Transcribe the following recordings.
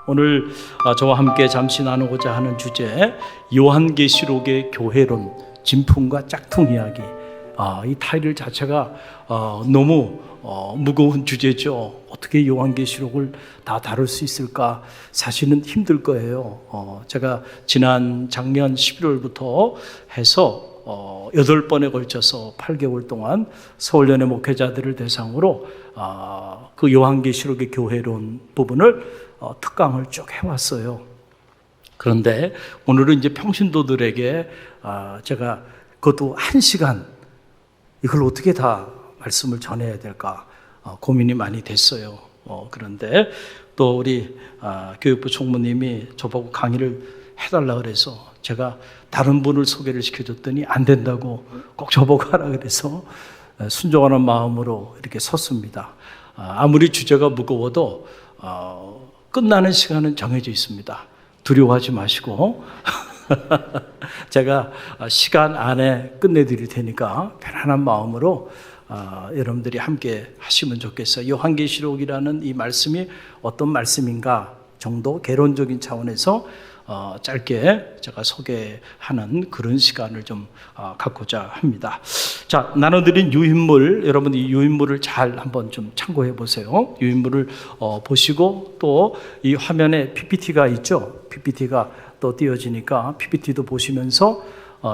오늘 저와 함께 잠시 나누고자 하는 주제, 요한계시록의 교회론, 진품과 짝퉁 이야기. 이 타이틀 자체가 너무 무거운 주제죠. 어떻게 요한계시록을 다 다룰 수 있을까? 사실은 힘들 거예요. 제가 지난 작년 11월부터 해서 8번에 걸쳐서 8개월 동안 서울연회 목회자들을 대상으로 그 요한계시록의 교회론 부분을 특강을 쭉 해왔어요. 그런데 오늘은 이제 평신도들에게 제가 그것도 1시간 이걸 어떻게 다 말씀을 전해야 될까 고민이 많이 됐어요. 그런데 또 우리 교육부 총무님이 저보고 강의를 해달라 그래서 제가 다른 분을 소개를 시켜줬더니 안 된다고 꼭 저보고 하라 그래서 순종하는 마음으로 이렇게 섰습니다. 아무리 주제가 무거워도 끝나는 시간은 정해져 있습니다. 두려워하지 마시고 제가 시간 안에 끝내드릴 테니까 편안한 마음으로 여러분들이 함께 하시면 좋겠어요. 요한계시록이라는 이 말씀이 어떤 말씀인가 정도 개론적인 차원에서 짧게 제가 소개하는 그런 시간을 좀 갖고자 합니다. 자, 나눠드린 유인물, 여러분 이 유인물을 잘 한번 좀 참고해 보세요. 유인물을 보시고 또 이 화면에 PPT가 있죠. PPT가 또 띄어지니까 PPT도 보시면서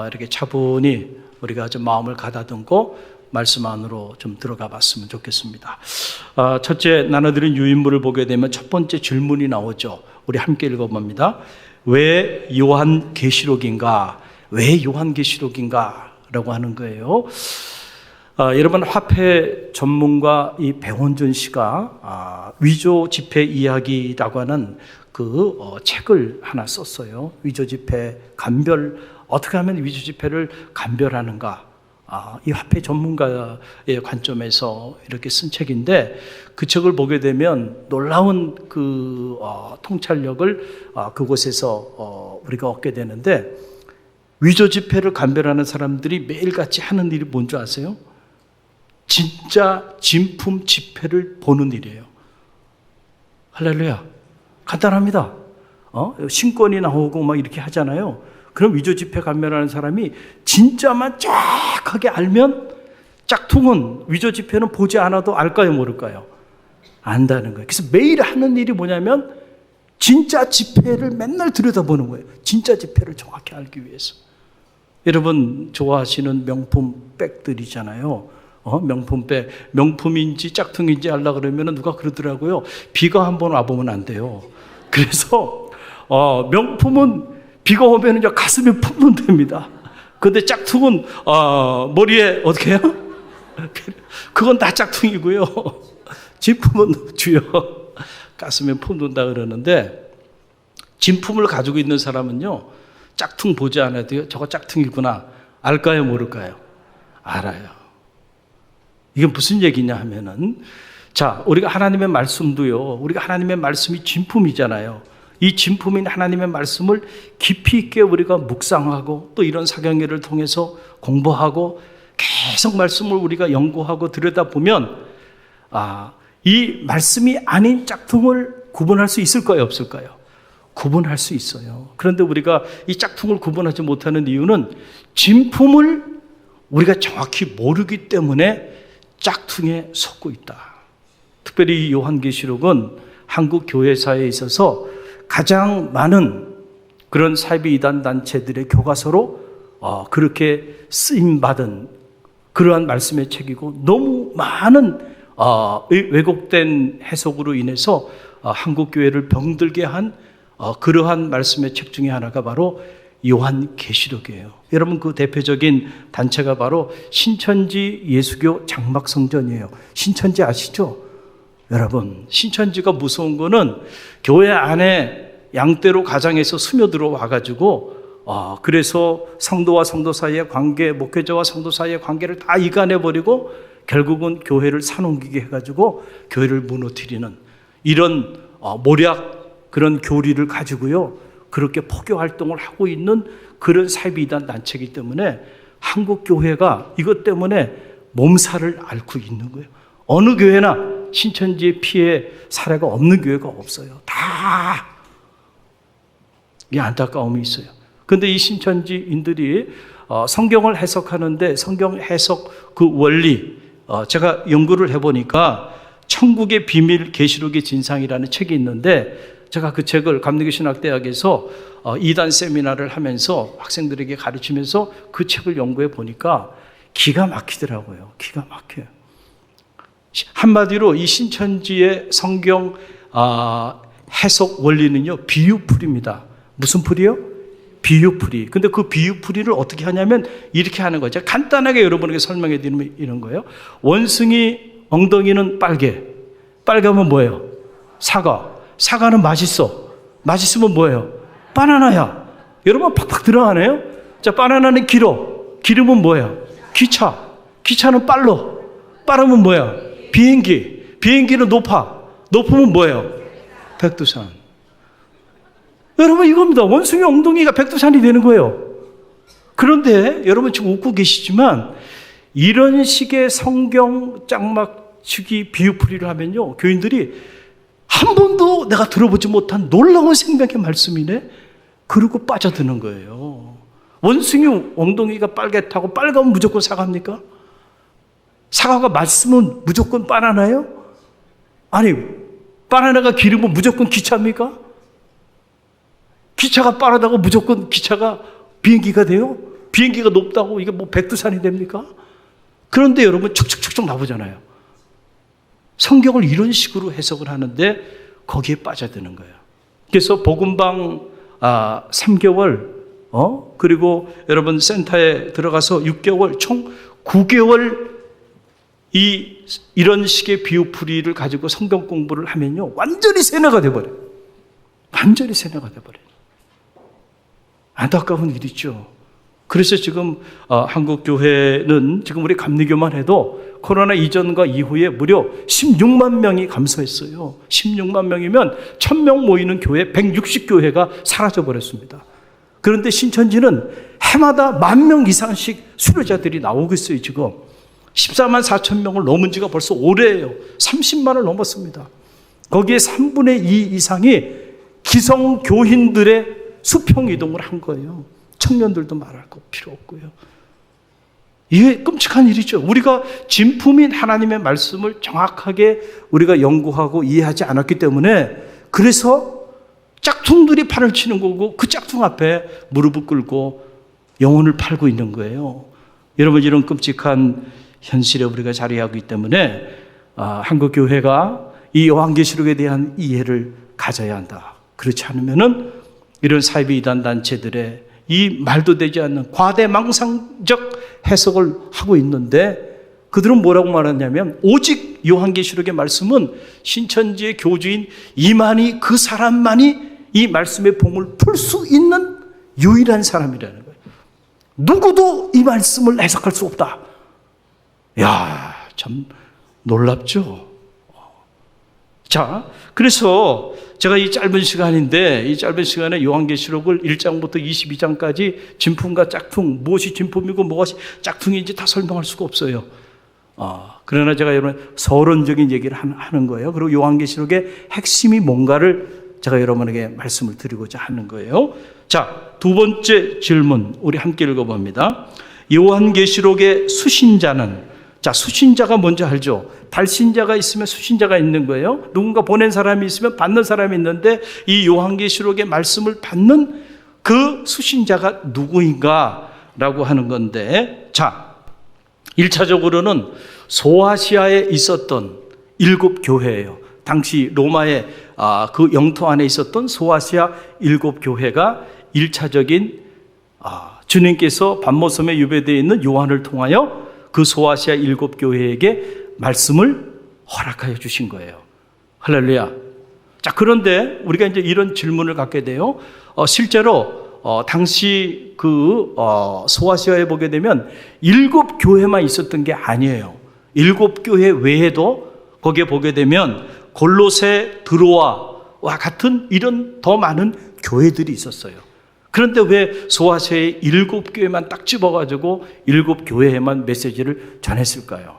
이렇게 차분히 우리가 좀 마음을 가다듬고 말씀 안으로 좀 들어가 봤으면 좋겠습니다. 첫째 나눠드린 유인물을 보게 되면 첫 번째 질문이 나오죠. 우리 함께 읽어봅니다. 왜 요한계시록인가? 왜 요한계시록인가? 라고 하는 거예요. 여러분 화폐 전문가 이 배원준 씨가 위조 지폐 이야기라고 하는 그 책을 하나 썼어요. 위조 지폐 감별, 어떻게 하면 위조 지폐를 감별하는가? 이 화폐 전문가의 관점에서 이렇게 쓴 책인데 그 책을 보게 되면 놀라운 그 통찰력을 그곳에서 우리가 얻게 되는데, 위조 지폐를 감별하는 사람들이 매일같이 하는 일이 뭔지 아세요? 진짜 진품 지폐를 보는 일이에요. 할렐루야. 간단합니다. 신권이 나오고 막 이렇게 하잖아요. 그럼 위조 지폐 감별하는 사람이 진짜만 정확하게 알면 짝퉁은 위조 지폐는 보지 않아도 알까요, 모를까요? 안다는 거예요. 그래서 매일 하는 일이 뭐냐면 진짜 지폐를 맨날 들여다보는 거예요. 진짜 지폐를 정확히 알기 위해서. 여러분 좋아하시는 명품 백들이잖아요. 명품백, 명품인지 짝퉁인지 알라 그러면 누가 그러더라고요. 비가 한번 와보면 안 돼요. 그래서 명품은 비가 오면 이제 가슴에 품는 됩니다. 근데 짝퉁은 머리에 어떻게 해요? 그건 다 짝퉁이고요. 진품은 주여 가슴에 품는다 그러는데, 진품을 가지고 있는 사람은요 짝퉁 보지 않아도요 저거 짝퉁이구나 알까요, 모를까요? 알아요. 이게 무슨 얘기냐 하면은, 자, 우리가 하나님의 말씀도요, 우리가 하나님의 말씀이 진품이잖아요. 이 진품인 하나님의 말씀을 깊이 있게 우리가 묵상하고 또 이런 사경회를 통해서 공부하고 계속 말씀을 우리가 연구하고 들여다보면 이 말씀이 아닌 짝퉁을 구분할 수 있을까요, 없을까요? 구분할 수 있어요. 그런데 우리가 이 짝퉁을 구분하지 못하는 이유는 진품을 우리가 정확히 모르기 때문에 짝퉁에 속고 있다. 특별히 이 요한계시록은 한국 교회사에 있어서 가장 많은 그런 사이비 이단 단체들의 교과서로 그렇게 쓰임받은 그러한 말씀의 책이고, 너무 많은 왜곡된 해석으로 인해서 한국 교회를 병들게 한 그러한 말씀의 책 중에 하나가 바로 요한계시록이에요. 여러분 그 대표적인 단체가 바로 신천지 예수교 장막성전이에요. 신천지 아시죠? 여러분 신천지가 무서운 거는 교회 안에 양떼로 가장해서 스며들어 와가지고 그래서 성도와 성도 사이의 관계, 목회자와 성도 사이의 관계를 다 이간해버리고 결국은 교회를 산옮기게 해가지고 교회를 무너뜨리는 이런 모략 그런 교리를 가지고요 그렇게 포교 활동을 하고 있는 그런 사이비이단 단체이기 때문에 한국 교회가 이것 때문에 몸살을 앓고 있는 거예요. 어느 교회나 신천지의 피해 사례가 없는 교회가 없어요. 다 이 안타까움이 있어요. 근데 이 신천지인들이 성경을 해석하는데 성경 해석 그 원리, 제가 연구를 해보니까 천국의 비밀 계시록의 진상이라는 책이 있는데, 제가 그 책을 감리교신학대학에서 2단 세미나를 하면서 학생들에게 가르치면서 그 책을 연구해 보니까 기가 막히더라고요. 기가 막혀요. 한마디로 이 신천지의 성경 해석 원리는요, 비유풀이입니다. 무슨 풀이요? 비유풀이. 근데 그 비유풀이를 어떻게 하냐면 이렇게 하는 거죠. 간단하게 여러분에게 설명해 드리면 이런 거예요. 원숭이 엉덩이는 빨개. 빨가면 뭐예요? 사과. 사과는 맛있어. 맛있으면 뭐예요? 바나나야. 여러분 팍팍 들어가네요. 자, 바나나는 길어. 기름은 뭐예요? 기차. 기차는 빨로. 빠르면 뭐야? 비행기. 비행기는 높아. 높으면 뭐예요? 백두산. 여러분 이겁니다. 원숭이 엉덩이가 백두산이 되는 거예요. 그런데 여러분 지금 웃고 계시지만 이런 식의 성경 짝맞추기 비유풀이를 하면요, 교인들이 한 번도 내가 들어보지 못한 놀라운 생명의 말씀이네, 그러고 빠져드는 거예요. 원숭이 엉덩이가 빨갛다고 빨가면 무조건 사과입니까? 사과가 맛있으면 무조건 바나나예요? 아니, 바나나가 기르면 무조건 기차입니까? 기차가 빠르다고 무조건 기차가 비행기가 돼요? 비행기가 높다고 이게 뭐 백두산이 됩니까? 그런데 여러분 척척척척 나오잖아요. 성경을 이런 식으로 해석을 하는데 거기에 빠져드는 거예요. 그래서 복음방 3개월, 그리고 여러분 센터에 들어가서 6개월, 총 9개월 이런 식의 비유풀이를 가지고 성경 공부를 하면요, 완전히 세뇌가 돼버려요. 완전히 세뇌가 돼버려요. 안타까운 일이죠. 그래서 지금 한국 교회는 지금 우리 감리교만 해도 코로나 이전과 이후에 무려 16만 명이 감소했어요. 16만 명이면 1000명 모이는 교회 160교회가 사라져버렸습니다. 그런데 신천지는 해마다 10,000명 이상씩 수료자들이 나오고 있어요. 지금 14만 4천 명을 넘은 지가 벌써 오래예요. 30만을 넘었습니다. 거기에 3분의 2 이상이 기성교인들의 수평 이동을 한 거예요. 청년들도 말할 거 필요 없고요. 이게 끔찍한 일이죠. 우리가 진품인 하나님의 말씀을 정확하게 우리가 연구하고 이해하지 않았기 때문에, 그래서 짝퉁들이 판을 치는 거고 그 짝퉁 앞에 무릎을 꿇고 영혼을 팔고 있는 거예요. 여러분, 이런 끔찍한 현실에 우리가 자리하고 있기 때문에 한국 교회가 이 요한계시록에 대한 이해를 가져야 한다. 그렇지 않으면은 이런 사이비 이단 단체들의 이 말도 되지 않는 과대망상적 해석을 하고 있는데, 그들은 뭐라고 말하냐면 오직 요한계시록의 말씀은 신천지의 교주인 이만희 그 사람만이 이 말씀의 봉을 풀 수 있는 유일한 사람이라는 거예요. 누구도 이 말씀을 해석할 수 없다. 야, 참 놀랍죠. 자, 그래서 제가 이 짧은 시간인데, 이 짧은 시간에 요한계시록을 1장부터 22장까지 진품과 짝퉁, 무엇이 진품이고 무엇이 짝퉁인지 다 설명할 수가 없어요. 그러나 제가 여러분 서론적인 얘기를 하는 거예요. 그리고 요한계시록의 핵심이 뭔가를 제가 여러분에게 말씀을 드리고자 하는 거예요. 자, 두 번째 질문 우리 함께 읽어봅니다. 요한계시록의 수신자는, 자, 수신자가 뭔지 알죠? 발신자가 있으면 수신자가 있는 거예요. 누군가 보낸 사람이 있으면 받는 사람이 있는데, 이 요한계시록의 말씀을 받는 그 수신자가 누구인가라고 하는 건데, 자, 1차적으로는 소아시아에 있었던 7교회예요. 당시 로마의 그 영토 안에 있었던 소아시아 7교회가 1차적인 주님께서 밤모섬에 유배되어 있는 요한을 통하여 그 소아시아 7교회에게 말씀을 허락하여 주신 거예요. 할렐루야. 자, 그런데 우리가 이제 이런 질문을 갖게 돼요. 실제로 당시 그 소아시아에 보게 되면 7교회만 있었던 게 아니에요. 7교회 외에도 거기에 보게 되면 골로새, 드로아와 같은 이런 더 많은 교회들이 있었어요. 그런데 왜 소아시아의 7교회만 딱 집어가지고 7교회에만 메시지를 전했을까요?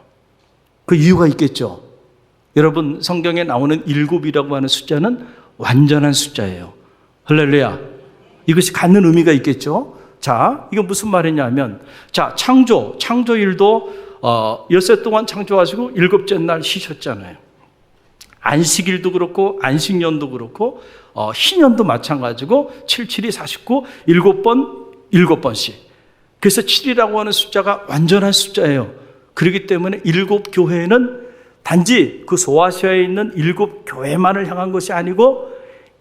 그 이유가 있겠죠. 여러분, 성경에 나오는 7이라고 하는 숫자는 완전한 숫자예요. 할렐루야. 이것이 갖는 의미가 있겠죠. 자, 이거 무슨 말이냐면, 자, 창조일도 6세 동안 창조하시고 7째 날 쉬셨잖아요. 안식일도 그렇고 안식년도 그렇고 희년도 마찬가지고 77이 49, 7번씩. 그래서 7이라고 하는 숫자가 완전한 숫자예요. 그렇기 때문에 7교회는 단지 그 소아시아에 있는 7교회만을 향한 것이 아니고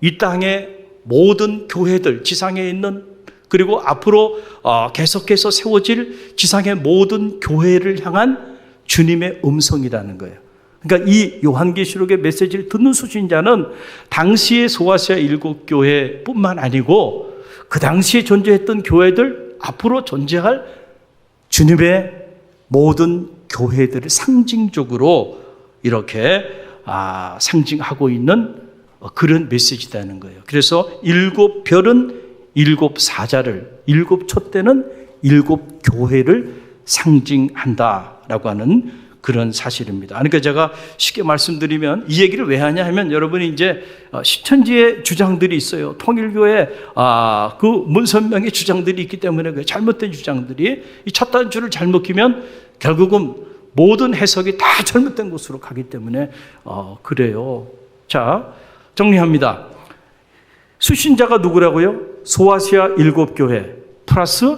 이 땅의 모든 교회들, 지상에 있는, 그리고 앞으로 계속해서 세워질 지상의 모든 교회를 향한 주님의 음성이라는 거예요. 그러니까 이 요한계시록의 메시지를 듣는 수신자는 당시의 소아시아 7교회뿐만 아니고 그 당시에 존재했던 교회들, 앞으로 존재할 주님의 모든 교회들을 상징적으로 이렇게 상징하고 있는 그런 메시지라는 거예요. 그래서 7별은 7사자를, 7촛대는 7교회를 상징한다라고 하는 그런 사실입니다. 그러니까 제가 쉽게 말씀드리면 이 얘기를 왜 하냐 하면, 여러분이 이제 신천지의 주장들이 있어요. 통일교회 그 문선명의 주장들이 있기 때문에, 그 잘못된 주장들이 이 첫 단추를 잘못 끼면 결국은 모든 해석이 다 잘못된 곳으로 가기 때문에 그래요. 자, 정리합니다. 수신자가 누구라고요? 소아시아 7교회 플러스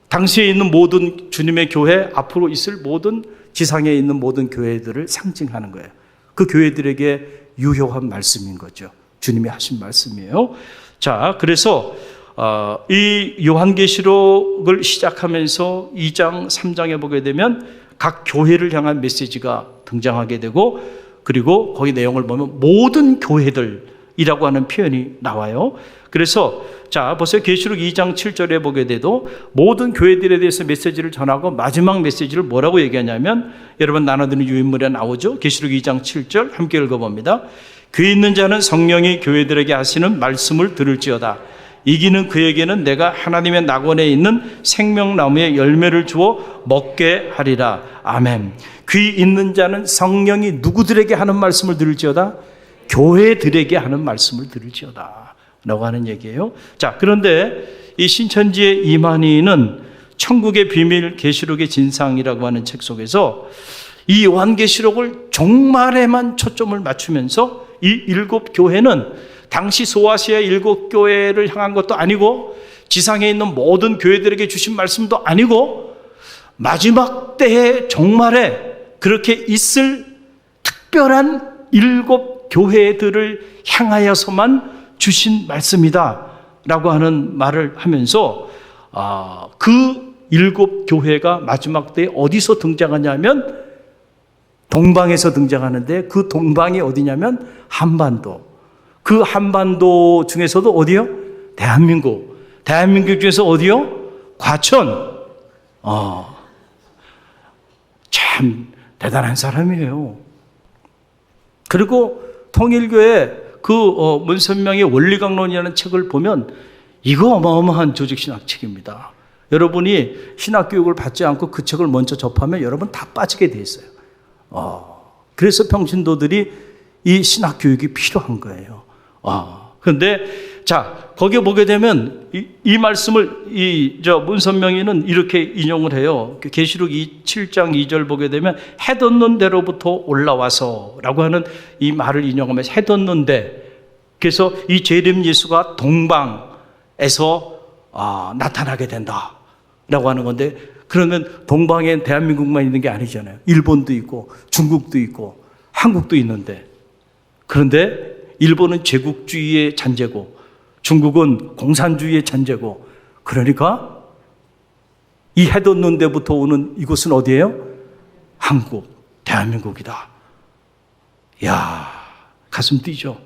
당시에 있는 모든 주님의 교회, 앞으로 있을 모든 지상에 있는 모든 교회들을 상징하는 거예요. 그 교회들에게 유효한 말씀인 거죠. 주님이 하신 말씀이에요. 자, 그래서 이 요한계시록을 시작하면서 2장, 3장에 보게 되면 각 교회를 향한 메시지가 등장하게 되고, 그리고 거기 내용을 보면 모든 교회들이라고 하는 표현이 나와요. 그래서 자, 보세요. 계시록 2장 7절에 보게 돼도 모든 교회들에 대해서 메시지를 전하고 마지막 메시지를 뭐라고 얘기하냐면, 여러분 나눠드는 유인물에 나오죠. 계시록 2장 7절 함께 읽어봅니다. 귀 있는 자는 성령이 교회들에게 하시는 말씀을 들을지어다. 이기는 그에게는 내가 하나님의 낙원에 있는 생명나무의 열매를 주어 먹게 하리라. 아멘. 귀 있는 자는 성령이 누구들에게 하는 말씀을 들을지어다? 교회들에게 하는 말씀을 들을지어다 라고 하는 얘기예요. 자, 그런데 이 신천지의 이만희는 천국의 비밀 계시록의 진상이라고 하는 책 속에서 이 요한계시록을 종말에만 초점을 맞추면서 이 7교회는 당시 소아시아 7교회를 향한 것도 아니고 지상에 있는 모든 교회들에게 주신 말씀도 아니고 마지막 때의 종말에 그렇게 있을 특별한 7교회들을 향하여서만 주신 말씀이다 라고 하는 말을 하면서 그 7교회가 마지막 때에 어디서 등장하냐면 동방에서 등장하는데, 그 동방이 어디냐면 한반도. 그 한반도 중에서도 어디요? 대한민국. 대한민국 중에서 어디요? 과천. 참 대단한 사람이에요. 그리고 통일교회 그 문선명의 원리강론이라는 책을 보면 이거 어마어마한 조직신학책입니다. 여러분이 신학교육을 받지 않고 그 책을 먼저 접하면 여러분 다 빠지게 돼 있어요. 그래서 평신도들이 이 신학교육이 필요한 거예요. 그런데 자, 거기에 보게 되면 이 말씀을 문선명이는 이렇게 인용을 해요. 계시록 7장 2절 보게 되면 해돋는 데로부터 올라와서 라고 하는 이 말을 인용하면서 해돋는 데, 그래서 이 재림 예수가 동방에서 나타나게 된다 라고 하는 건데, 그러면 동방에 대한민국만 있는 게 아니잖아요. 일본도 있고 중국도 있고 한국도 있는데, 그런데 일본은 제국주의의 잔재고 중국은 공산주의의 잔재고, 그러니까 이 해돋는 데부터 오는 이곳은 어디예요? 한국, 대한민국이다. 이야, 가슴 뛰죠.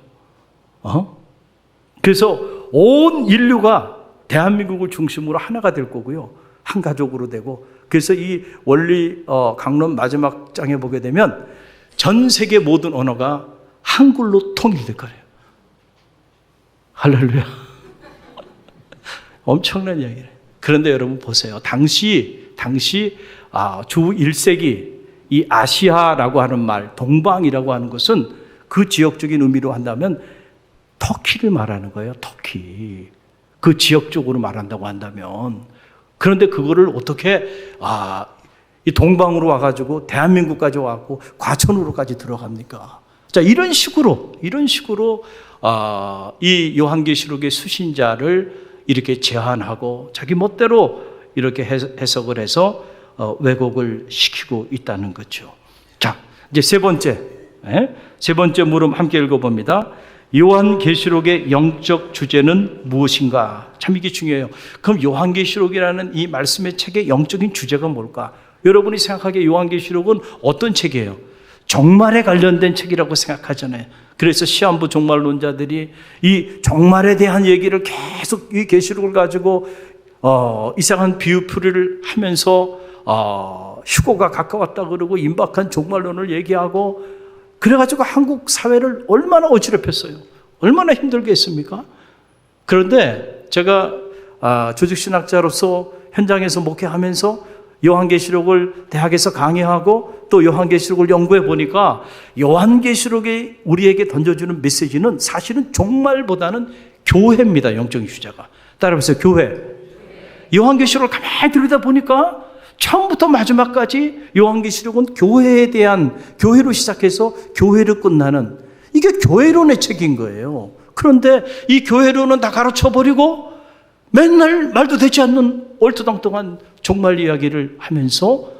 그래서 온 인류가 대한민국을 중심으로 하나가 될 거고요. 한 가족으로 되고, 그래서 이 원리 강론 마지막 장에 보게 되면 전 세계 모든 언어가 한글로 통일될 거예요. 할렐루야. 엄청난 이야기를. 그런데 여러분 보세요. 당시 주 1세기 이 아시아라고 하는 말, 동방이라고 하는 것은 그 지역적인 의미로 한다면 터키를 말하는 거예요. 터키. 그 지역 쪽으로 말한다고 한다면. 그런데 그거를 어떻게 이 동방으로 와가지고 대한민국까지 와갖고 과천으로까지 들어갑니까? 자, 이런 식으로 이 요한계시록의 수신자를 이렇게 제한하고 자기 멋대로 이렇게 해석을 해서 왜곡을 시키고 있다는 거죠. 자, 이제 세 번째 물음 함께 읽어봅니다. 요한계시록의 영적 주제는 무엇인가? 참 이게 중요해요. 그럼 요한계시록이라는 이 말씀의 책의 영적인 주제가 뭘까? 여러분이 생각하기에 요한계시록은 어떤 책이에요? 종말에 관련된 책이라고 생각하잖아요. 그래서 시한부 종말론자들이 이 종말에 대한 얘기를 계속 이 계시록을 가지고 이상한 비유풀이를 하면서 휴거가 가까웠다 그러고 임박한 종말론을 얘기하고 그래가지고 한국 사회를 얼마나 어지럽혔어요. 얼마나 힘들게 했습니까? 그런데 제가 조직신학자로서 현장에서 목회하면서 요한계시록을 대학에서 강의하고 또 요한계시록을 연구해 보니까 요한계시록이 우리에게 던져주는 메시지는 사실은 종말보다는 교회입니다. 영적인 주제가. 따라해보세요. 교회. 요한계시록을 가만히 들여다보니까 처음부터 마지막까지 요한계시록은 교회에 대한, 교회로 시작해서 교회로 끝나는, 이게 교회론의 책인 거예요. 그런데 이 교회론은 다 가로쳐버리고 맨날 말도 되지 않는 얼토당통한 종말 이야기를 하면서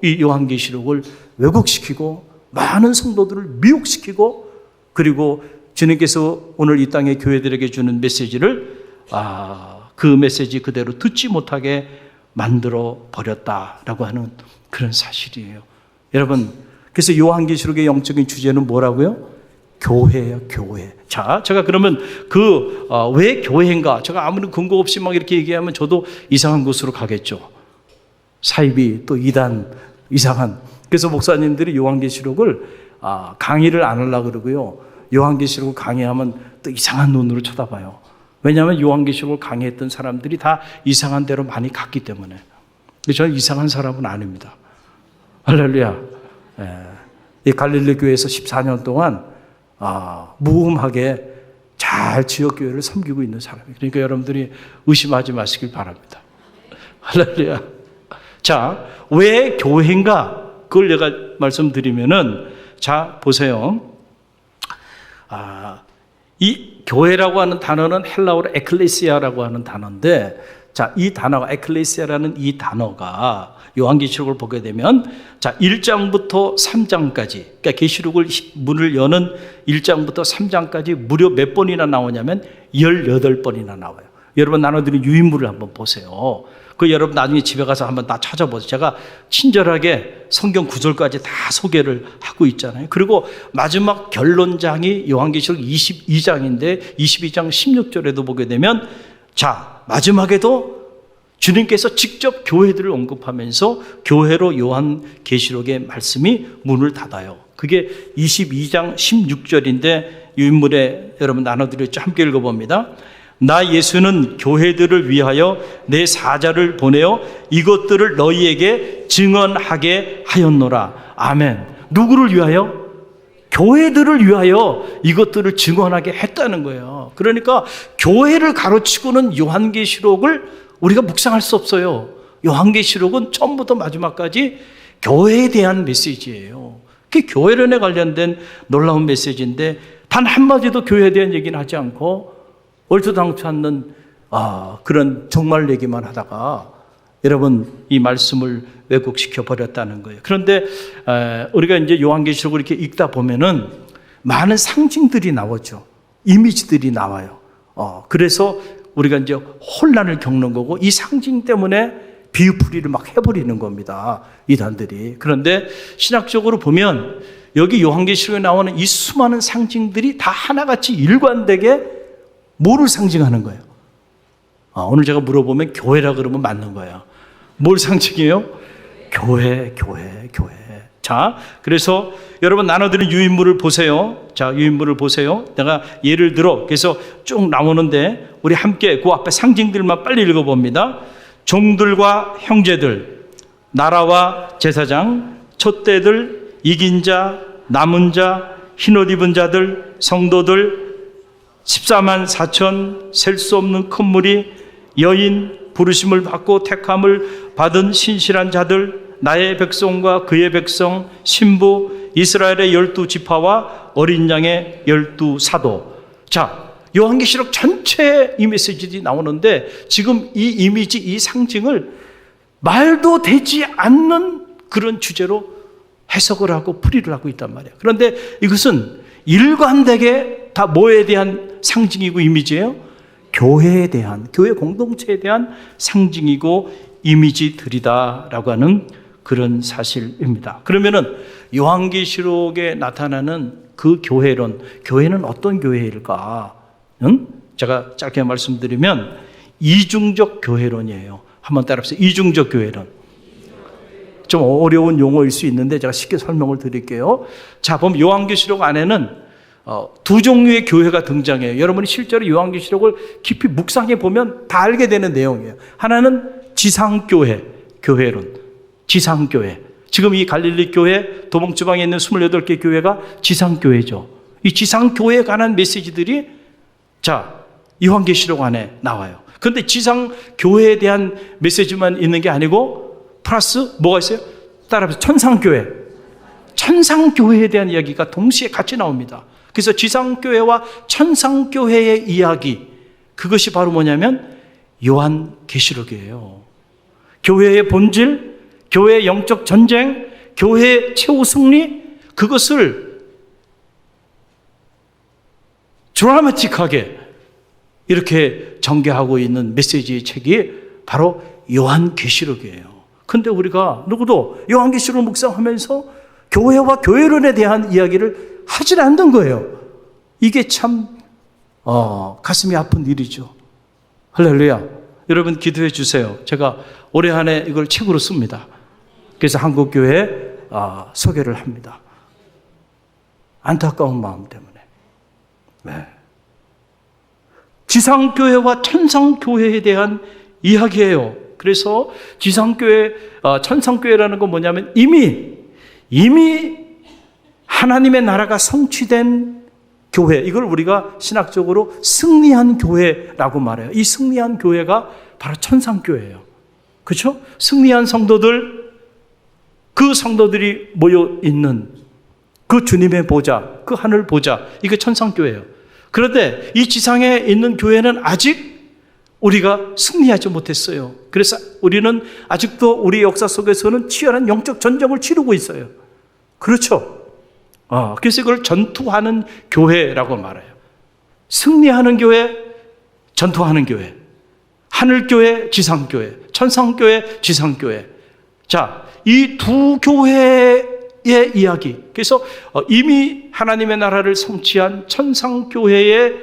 이 요한계시록을 왜곡시키고 많은 성도들을 미혹시키고, 그리고 주님께서 오늘 이 땅의 교회들에게 주는 메시지를 그 메시지 그대로 듣지 못하게 만들어 버렸다라고 하는 그런 사실이에요. 여러분, 그래서 요한계시록의 영적인 주제는 뭐라고요? 교회예요, 교회. 자, 제가 그러면 왜 교회인가? 제가 아무리 근거 없이 막 이렇게 얘기하면 저도 이상한 곳으로 가겠죠. 사이비, 또 이단, 이상한. 그래서 목사님들이 요한계시록을 강의를 안 하려고 그러고요. 요한계시록을 강의하면 또 이상한 눈으로 쳐다봐요. 왜냐하면 요한계시록을 강의했던 사람들이 다 이상한 데로 많이 갔기 때문에. 저는 이상한 사람은 아닙니다. 할렐루야. 이 갈릴리 교회에서 14년 동안 무음하게 잘 지역교회를 섬기고 있는 사람이에요. 그러니까 여러분들이 의심하지 마시길 바랍니다. 할렐루야. 자, 왜 교회인가? 그걸 내가 말씀드리면은, 자, 보세요. 이 교회라고 하는 단어는 헬라어로 에클레시아라고 하는 단어인데, 자, 이 단어가, 에클레시아라는 이 단어가 요한계시록을 보게 되면, 자, 1장부터 3장까지, 그러니까 계시록을 문을 여는 1장부터 3장까지 무려 몇 번이나 나오냐면 18번이나 나와요. 여러분 나눠드린 유인물을 한번 보세요. 그 여러분 나중에 집에 가서 한번 다 찾아보세요. 제가 친절하게 성경 구절까지 다 소개를 하고 있잖아요. 그리고 마지막 결론장이 요한계시록 22장인데 22장 16절에도 보게 되면, 자, 마지막에도 주님께서 직접 교회들을 언급하면서 교회로 요한계시록의 말씀이 문을 닫아요. 그게 22장 16절인데 유인물에 여러분 나눠드렸죠. 함께 읽어봅니다. 나 예수는 교회들을 위하여 내 사자를 보내어 이것들을 너희에게 증언하게 하였노라. 아멘. 누구를 위하여? 교회들을 위하여 이것들을 증언하게 했다는 거예요. 그러니까 교회를 가로치고는 요한계시록을 우리가 묵상할 수 없어요. 요한계시록은 처음부터 마지막까지 교회에 대한 메시지예요. 그게 교회론에 관련된 놀라운 메시지인데 단 한마디도 교회에 대한 얘기는 하지 않고 얼토당토 않는 그런 종말 얘기만 하다가 여러분 이 말씀을 왜곡시켜 버렸다는 거예요. 그런데 우리가 이제 요한계시록을 이렇게 읽다 보면은 많은 상징들이 나오죠. 이미지들이 나와요. 그래서 우리가 이제 혼란을 겪는 거고 이 상징 때문에 비유풀이를 막 해버리는 겁니다. 이단들이. 그런데 신학적으로 보면 여기 요한계시록에 나오는 이 수많은 상징들이 다 하나같이 일관되게 뭐를 상징하는 거예요? 오늘 제가 물어보면 교회라 그러면 맞는 거예요. 뭘 상징해요? 교회. 자, 그래서 여러분 나눠드린 유인물을 보세요. 자, 유인물을 보세요. 내가 예를 들어 그래서 쭉 나오는데 우리 함께 그 앞에 상징들만 빨리 읽어봅니다. 종들과 형제들, 나라와 제사장, 촛대들, 이긴 자, 남은 자, 흰옷 입은 자들, 성도들, 14만 4천 셀 수 없는 큰 무리, 여인, 부르심을 받고 택함을 받은 신실한 자들, 나의 백성과 그의 백성, 신부, 이스라엘의 12지파와 어린 양의 12사도. 자, 요한계시록 전체에 이 메시지들이 나오는데 지금 이 이미지, 이 상징을 말도 되지 않는 그런 주제로 해석을 하고 풀이를 하고 있단 말이에요. 그런데 이것은 일관되게 다 뭐에 대한 상징이고 이미지예요? 교회에 대한, 교회 공동체에 대한 상징이고 이미지들이다라고 하는 그런 사실입니다. 그러면은 요한계시록에 나타나는 그 교회론, 교회는 어떤 교회일까? 제가 짧게 말씀드리면 이중적 교회론이에요. 한번 따라해보세요. 이중적 교회론. 좀 어려운 용어일 수 있는데 제가 쉽게 설명을 드릴게요. 자, 보면 요한계시록 안에는 두 종류의 교회가 등장해요. 여러분이 실제로 요한계시록을 깊이 묵상해 보면 다 알게 되는 내용이에요. 하나는 지상교회, 교회론. 지상교회. 지금 이 갈릴리 교회, 도봉지방에 있는 28개 교회가 지상교회죠. 이 지상교회에 관한 메시지들이 자, 요한계시록 안에 나와요. 그런데 지상교회에 대한 메시지만 있는 게 아니고 플러스 뭐가 있어요? 따라서 천상교회. 천상교회에 대한 이야기가 동시에 같이 나옵니다. 그래서 지상교회와 천상교회의 이야기, 그것이 바로 뭐냐면 요한계시록이에요. 교회의 본질, 교회의 영적 전쟁, 교회의 최후 승리, 그것을 드라마틱하게 이렇게 전개하고 있는 메시지의 책이 바로 요한계시록이에요. 근데 우리가 누구도 요한계시록 묵상하면서 교회와 교회론에 대한 이야기를 하질 않는 거예요. 이게 참 가슴이 아픈 일이죠. 할렐루야. 여러분 기도해 주세요. 제가 올해 한 해 이걸 책으로 씁니다. 그래서 한국교회에 소개를 합니다. 안타까운 마음 때문에. 네. 지상교회와 천상교회에 대한 이야기예요. 그래서 지상교회, 천상교회라는 건 뭐냐면 이미 하나님의 나라가 성취된 교회, 이걸 우리가 신학적으로 승리한 교회라고 말해요. 이 승리한 교회가 바로 천상교회예요. 그렇죠? 승리한 성도들, 그 성도들이 모여 있는 그 주님의 보좌, 그 하늘 보좌, 이게 천상교회예요. 그런데 이 지상에 있는 교회는 아직 우리가 승리하지 못했어요. 그래서 우리는 아직도 우리 역사 속에서는 치열한 영적 전쟁을 치르고 있어요. 그렇죠? 그래서 이걸 전투하는 교회라고 말해요. 승리하는 교회, 전투하는 교회. 하늘교회, 지상교회. 천상교회, 지상교회. 자, 이 두 교회의 이야기. 그래서 이미 하나님의 나라를 성취한 천상교회의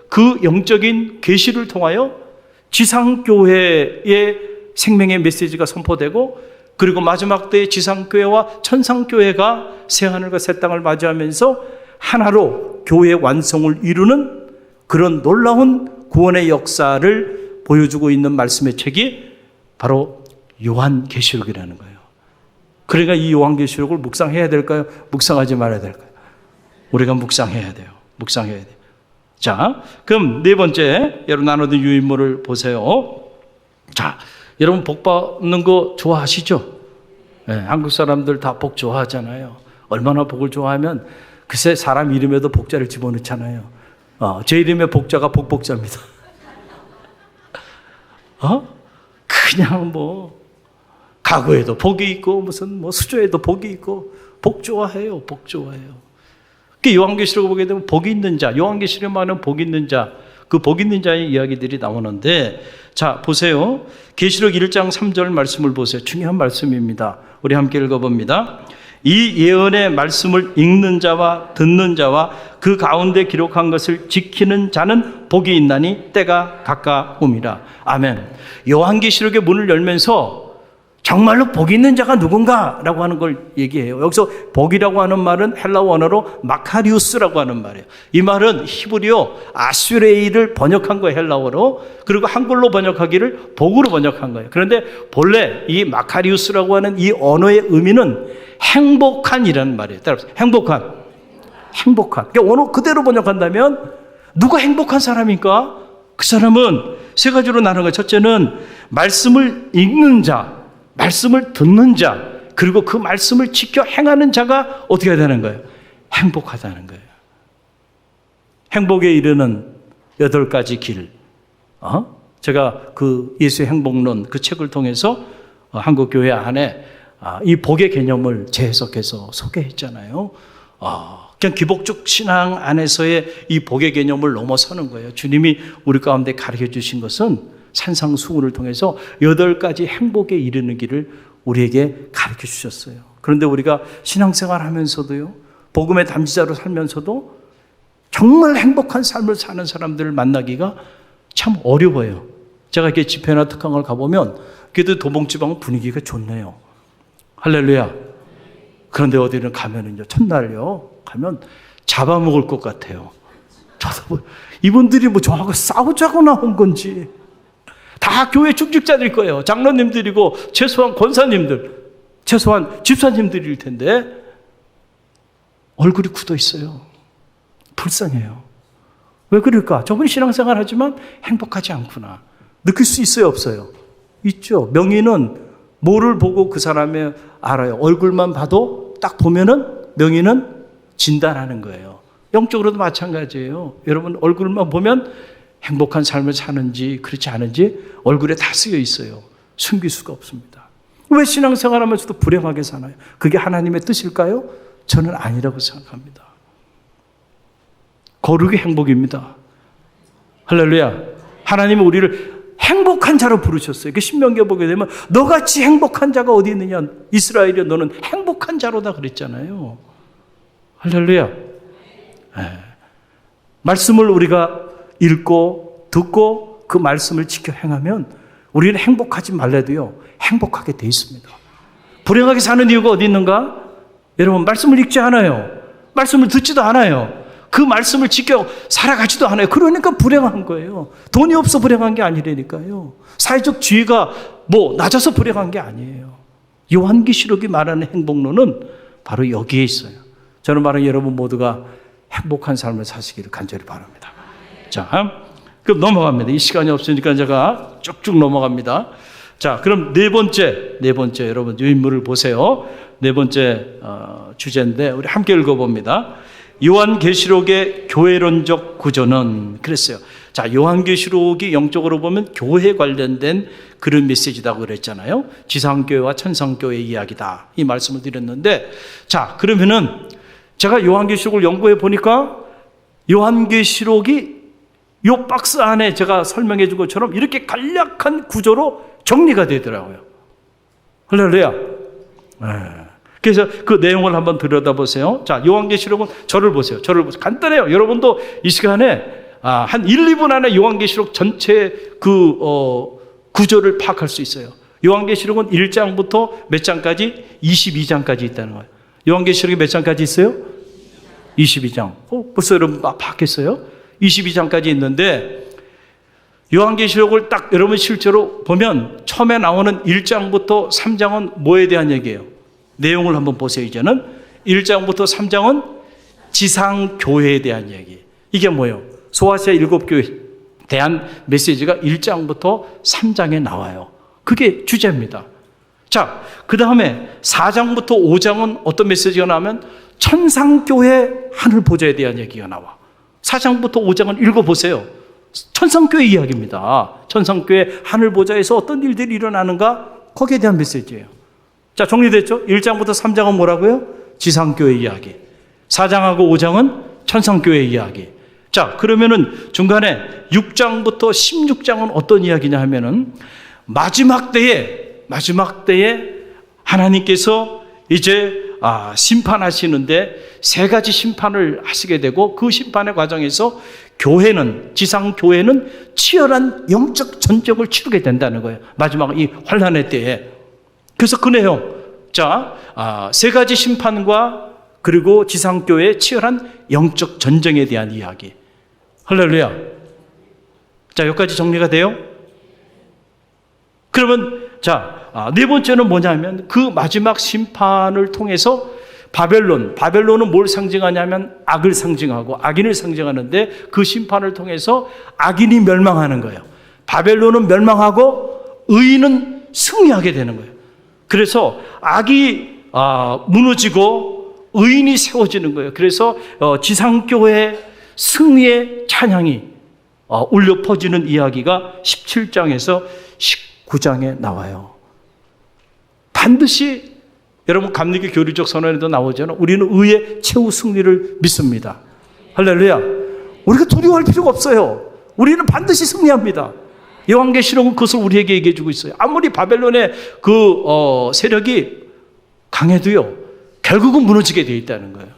그 영적인 계시를 통하여 지상교회의 생명의 메시지가 선포되고, 그리고 마지막 때의 지상교회와 천상교회가 새하늘과 새 땅을 맞이하면서 하나로 교회의 완성을 이루는 그런 놀라운 구원의 역사를 보여주고 있는 말씀의 책이 바로 요한계시록이라는 거예요. 그러니까 이 요한계시록을 묵상해야 될까요? 묵상하지 말아야 될까요? 우리가 묵상해야 돼요. 묵상해야 돼요. 자, 그럼 네 번째, 여러분 나누던 유인물을 보세요. 자, 여러분 복 받는 거 좋아하시죠? 네, 한국 사람들 다 복 좋아하잖아요. 얼마나 복을 좋아하면 글쎄 사람 이름에도 복자를 집어넣잖아요. 제 이름의 복자가 복복자입니다. 그냥 가구에도 복이 있고 무슨 수조에도 복이 있고 복 좋아해요. 복 좋아해요. 요한계시록을 보게 되면 복이 있는 자, 요한계시록에 말하는 복이 있는 자, 그 복 있는 자의 이야기들이 나오는데, 자 보세요. 계시록 1장 3절 말씀을 보세요. 중요한 말씀입니다. 우리 함께 읽어봅니다. 이 예언의 말씀을 읽는 자와 듣는 자와 그 가운데 기록한 것을 지키는 자는 복이 있나니 때가 가까움이라. 아멘. 요한계시록의 문을 열면서 정말로 복 있는 자가 누군가라고 하는 걸 얘기해요. 여기서 복이라고 하는 말은 헬라어 언어로 마카리우스라고 하는 말이에요. 이 말은 히브리어 아수레이를 번역한 거예요, 헬라어로. 그리고 한글로 번역하기를 복으로 번역한 거예요. 그런데 본래 이 마카리우스라고 하는 이 언어의 의미는 행복한이라는 말이에요. 따라서 행복한. 그러니까 언어 그대로 번역한다면 누가 행복한 사람입니까? 그 사람은 세 가지로 나누는 거예요. 첫째는 말씀을 읽는 자, 말씀을 듣는 자, 그리고 그 말씀을 지켜 행하는 자가 어떻게 되는 거예요? 행복하다는 거예요. 행복에 이르는 8가지 길. 제가 그 예수의 행복론 그 책을 통해서 한국교회 안에 이 복의 개념을 재해석해서 소개했잖아요. 그냥 기복적 신앙 안에서의 이 복의 개념을 넘어서는 거예요. 주님이 우리 가운데 가르쳐 주신 것은 산상수훈을 통해서 8가지 행복에 이르는 길을 우리에게 가르쳐 주셨어요. 그런데 우리가 신앙생활 하면서도요, 복음의 담지자로 살면서도 정말 행복한 삶을 사는 사람들을 만나기가 참 어려워요. 제가 이렇게 집회나 특강을 가보면 그래도 도봉지방은 분위기가 좋네요. 할렐루야. 그런데 어디는 가면은요, 첫날요 가면 잡아먹을 것 같아요. 저도 이분들이 뭐 저하고 싸우자고 나온 건지, 다 교회 중직자들 거예요. 장로님들이고 최소한 권사님들, 최소한 집사님들일 텐데 얼굴이 굳어 있어요. 불쌍해요. 왜 그럴까? 저분이 신앙생활 하지만 행복하지 않구나. 느낄 수 있어요, 없어요? 있죠. 명의는 뭐를 보고 그 사람의 알아요? 얼굴만 봐도 딱 보면은 명의는 진단하는 거예요. 영적으로도 마찬가지예요. 여러분 얼굴만 보면 행복한 삶을 사는지 그렇지 않은지 얼굴에 다 쓰여 있어요. 숨길 수가 없습니다. 왜 신앙생활 하면서도 불행하게 사나요? 그게 하나님의 뜻일까요? 저는 아니라고 생각합니다. 거룩이 행복입니다. 할렐루야. 하나님은 우리를 행복한 자로 부르셨어요. 그 신명기에 보게 되면 너같이 행복한 자가 어디 있느냐. 이스라엘이여 너는 행복한 자로다 그랬잖아요. 할렐루야. 네. 말씀을 우리가 읽고 듣고 그 말씀을 지켜 행하면 우리는 행복하지 말래도요, 행복하게 돼 있습니다. 불행하게 사는 이유가 어디 있는가? 여러분 말씀을 읽지 않아요. 말씀을 듣지도 않아요. 그 말씀을 지켜 살아가지도 않아요. 그러니까 불행한 거예요. 돈이 없어 불행한 게 아니라니까요. 사회적 지위가 낮아서 불행한 게 아니에요. 요한계시록이 말하는 행복론은 바로 여기에 있어요. 저는 말하는 여러분 모두가 행복한 삶을 사시기를 간절히 바랍니다. 자, 그럼 넘어갑니다. 이 시간이 없으니까 제가 쭉쭉 넘어갑니다. 자, 그럼 네 번째 여러분 이 인물을 보세요. 네 번째 주제인데 우리 함께 읽어봅니다. 요한계시록의 교회론적 구조는 그랬어요. 자, 요한계시록이 영적으로 보면 교회 관련된 그런 메시지라고 그랬잖아요. 지상교회와 천상교회 이야기다. 이 말씀을 드렸는데, 자, 그러면은 제가 요한계시록을 연구해 보니까 요한계시록이 요 박스 안에 제가 설명해 준 것처럼 이렇게 간략한 구조로 정리가 되더라고요. 할렐루야. 네. 그래서 그 내용을 한번 들여다보세요. 자, 요한계시록은 저를 보세요. 간단해요. 여러분도 이 시간에 한 1, 2분 안에 요한계시록 전체 그 구조를 파악할 수 있어요. 요한계시록은 1장부터 몇 장까지? 22장까지 있다는 거예요. 요한계시록이 몇 장까지 있어요? 22장. 벌써 여러분 파악했어요? 22장까지 있는데 요한계시록을 딱 여러분 실제로 보면 처음에 나오는 1장부터 3장은 뭐에 대한 얘기예요? 내용을 한번 보세요. 이제는 1장부터 3장은 지상교회에 대한 얘기. 이게 뭐예요? 소아시아 7교회에 대한 메시지가 1장부터 3장에 나와요. 그게 주제입니다. 자, 그 다음에 4장부터 5장은 어떤 메시지가 나오면 천상교회 하늘보좌에 대한 얘기가 나와. 4장부터 5장은 읽어보세요. 천상교회 이야기입니다. 천상교회 하늘보좌에서 어떤 일들이 일어나는가? 거기에 대한 메시지예요. 자, 정리됐죠? 1장부터 3장은 뭐라고요? 지상교회 이야기. 4장하고 5장은 천상교회 이야기. 자, 그러면은 중간에 6장부터 16장은 어떤 이야기냐 하면은 마지막 때에 하나님께서 이제 심판하시는데 세 가지 심판을 하시게 되고 그 심판의 과정에서 지상교회는 치열한 영적 전쟁을 치르게 된다는 거예요. 마지막 이 환란의 때에. 그래서 그 내용, 자, 세 가지 심판과 그리고 지상교회의 치열한 영적 전쟁에 대한 이야기. 할렐루야. 자, 여기까지 정리가 돼요? 그러면, 자, 네 번째는 뭐냐면 그 마지막 심판을 통해서 바벨론은 뭘 상징하냐면 악을 상징하고 악인을 상징하는데 그 심판을 통해서 악인이 멸망하는 거예요. 바벨론은 멸망하고 의인은 승리하게 되는 거예요. 그래서 악이 무너지고 의인이 세워지는 거예요. 그래서 지상교회 승리의 찬양이 울려 퍼지는 이야기가 17장에서 19장에 나와요. 반드시 여러분 감리교 교리적 선언에도 나오잖아요. 우리는 의의 최후 승리를 믿습니다. 할렐루야. 우리가 두려워할 필요가 없어요. 우리는 반드시 승리합니다. 요한계시록은 그것을 우리에게 얘기해 주고 있어요. 아무리 바벨론의 그 세력이 강해도요, 결국은 무너지게 되어 있다는 거예요.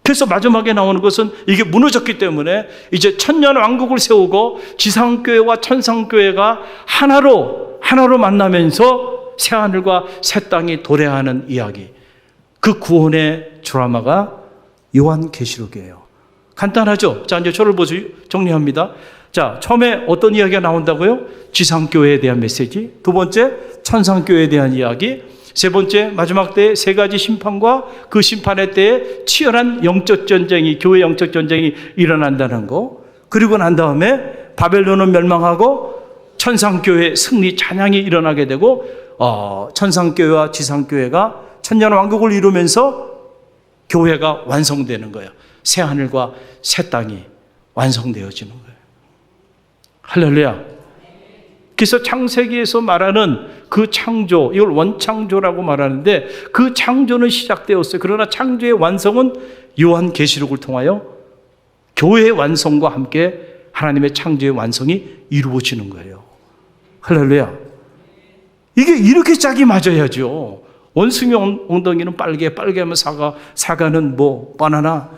그래서 마지막에 나오는 것은 이게 무너졌기 때문에 이제 천년 왕국을 세우고 지상교회와 천상교회가 하나로 만나면서 새하늘과 새 땅이 도래하는 이야기. 그 구원의 드라마가 요한계시록이에요. 간단하죠? 자, 이제 저를 보세요. 정리합니다. 자, 처음에 어떤 이야기가 나온다고요? 지상교회에 대한 메시지. 두 번째, 천상교회에 대한 이야기. 세 번째, 마지막 때에 세 가지 심판과 그 심판의 때에 치열한 영적 전쟁이, 교회 영적 전쟁이 일어난다는 거. 그리고 난 다음에 바벨론은 멸망하고 천상교회 승리 찬양이 일어나게 되고 천상교회와 지상교회가 천년 왕국을 이루면서 교회가 완성되는 거예요. 새 하늘과 새 땅이 완성되어지는 거예요. 할렐루야. 그래서 창세기에서 말하는 그 창조, 이걸 원창조라고 말하는데 그 창조는 시작되었어요. 그러나 창조의 완성은 요한계시록을 통하여 교회의 완성과 함께 하나님의 창조의 완성이 이루어지는 거예요. 할렐루야. 이게 이렇게 짝이 맞아야죠. 원숭이 엉덩이는 빨개 하면 사과는 뭐 바나나.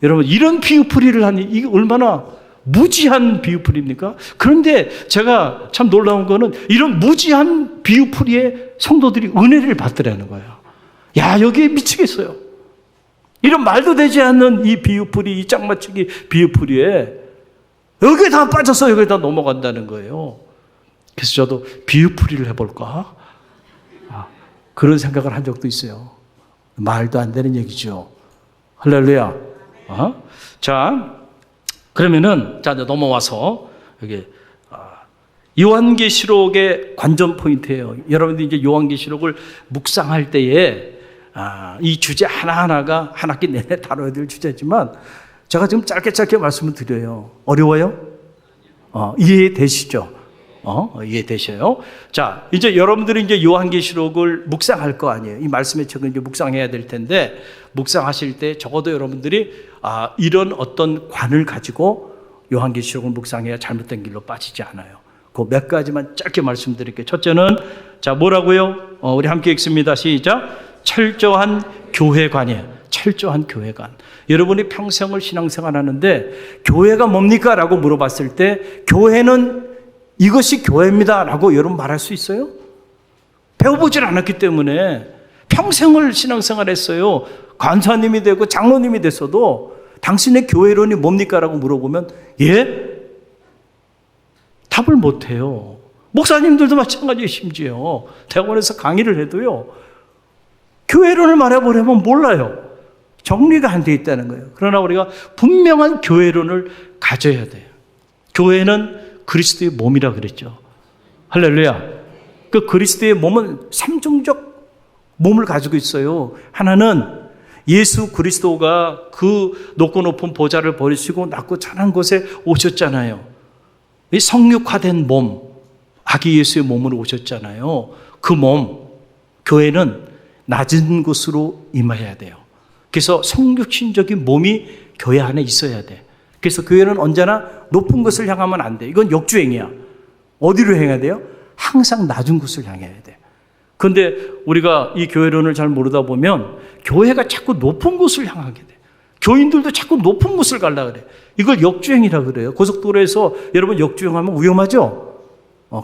여러분 이런 비유풀이를 하니 이게 얼마나 무지한 비유풀이입니까? 그런데 제가 참 놀라운 거는 이런 무지한 비유풀이에 성도들이 은혜를 받더라는 거예요. 야, 여기에 미치겠어요. 이런 말도 되지 않는 이 비유풀이, 이 짝맞추기 비유풀이에 여기에 다 빠져서 여기에 다 넘어간다는 거예요. 그래서 저도 비유풀이를 해볼까? 그런 생각을 한 적도 있어요. 말도 안 되는 얘기죠. 할렐루야. 자, 그러면은 자, 넘어와서 여기 요한계시록의 관전 포인트예요. 여러분들이 이제 요한계시록을 묵상할 때에 이 주제 하나하나가 한 학기 내내 다뤄야 될 주제지만 제가 지금 짧게 말씀을 드려요. 어려워요? 이해되시죠? 이해되셔요? 자, 이제 여러분들이 이제 요한계시록을 묵상할 거 아니에요. 이 말씀의 책을 이제 묵상해야 될 텐데, 묵상하실 때 적어도 여러분들이 이런 어떤 관을 가지고 요한계시록을 묵상해야 잘못된 길로 빠지지 않아요. 그 몇 가지만 짧게 말씀드릴게요. 첫째는, 자, 뭐라고요? 우리 함께 읽습니다. 시작. 철저한 교회관이에요. 철저한 교회관. 여러분이 평생을 신앙생활 하는데, 교회가 뭡니까? 라고 물어봤을 때, 교회는 이것이 교회입니다 라고 여러분 말할 수 있어요? 배워보질 않았기 때문에 평생을 신앙생활 했어요. 간사님이 되고 장로님이 됐어도 당신의 교회론이 뭡니까? 라고 물어보면 예? 답을 못해요. 목사님들도 마찬가지예요. 심지어 대학원에서 강의를 해도요, 교회론을 말해보려면 몰라요. 정리가 안 돼 있다는 거예요. 그러나 우리가 분명한 교회론을 가져야 돼요. 교회는 그리스도의 몸이라 그랬죠. 할렐루야. 그 그리스도의 몸은 삼중적 몸을 가지고 있어요. 하나는 예수 그리스도가 그 높고 높은 보좌를 버리시고 낮고 찬한 곳에 오셨잖아요. 이 성육화된 몸, 아기 예수의 몸으로 오셨잖아요. 그 몸, 교회는 낮은 곳으로 임해야 돼요. 그래서 성육신적인 몸이 교회 안에 있어야 돼. 그래서 교회는 언제나 높은 곳을 향하면 안 돼. 이건 역주행이야. 어디로 향해야 돼요? 항상 낮은 곳을 향해야 돼. 그런데 우리가 이 교회론을 잘 모르다 보면 교회가 자꾸 높은 곳을 향하게 돼. 교인들도 자꾸 높은 곳을 가려고 그래. 이걸 역주행이라고 그래요. 고속도로에서 여러분 역주행하면 위험하죠?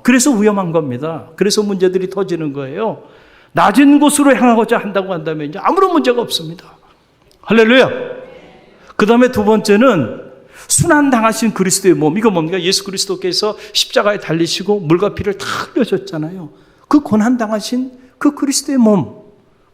그래서 위험한 겁니다. 그래서 문제들이 터지는 거예요. 낮은 곳으로 향하고자 한다고 한다면 이제 아무런 문제가 없습니다. 할렐루야. 그 다음에 두 번째는 순환당하신 그리스도의 몸. 이거 뭡니까? 예수 그리스도께서 십자가에 달리시고 물과 피를 다 흘려줬잖아요. 그 고난당하신 그 그리스도의 몸.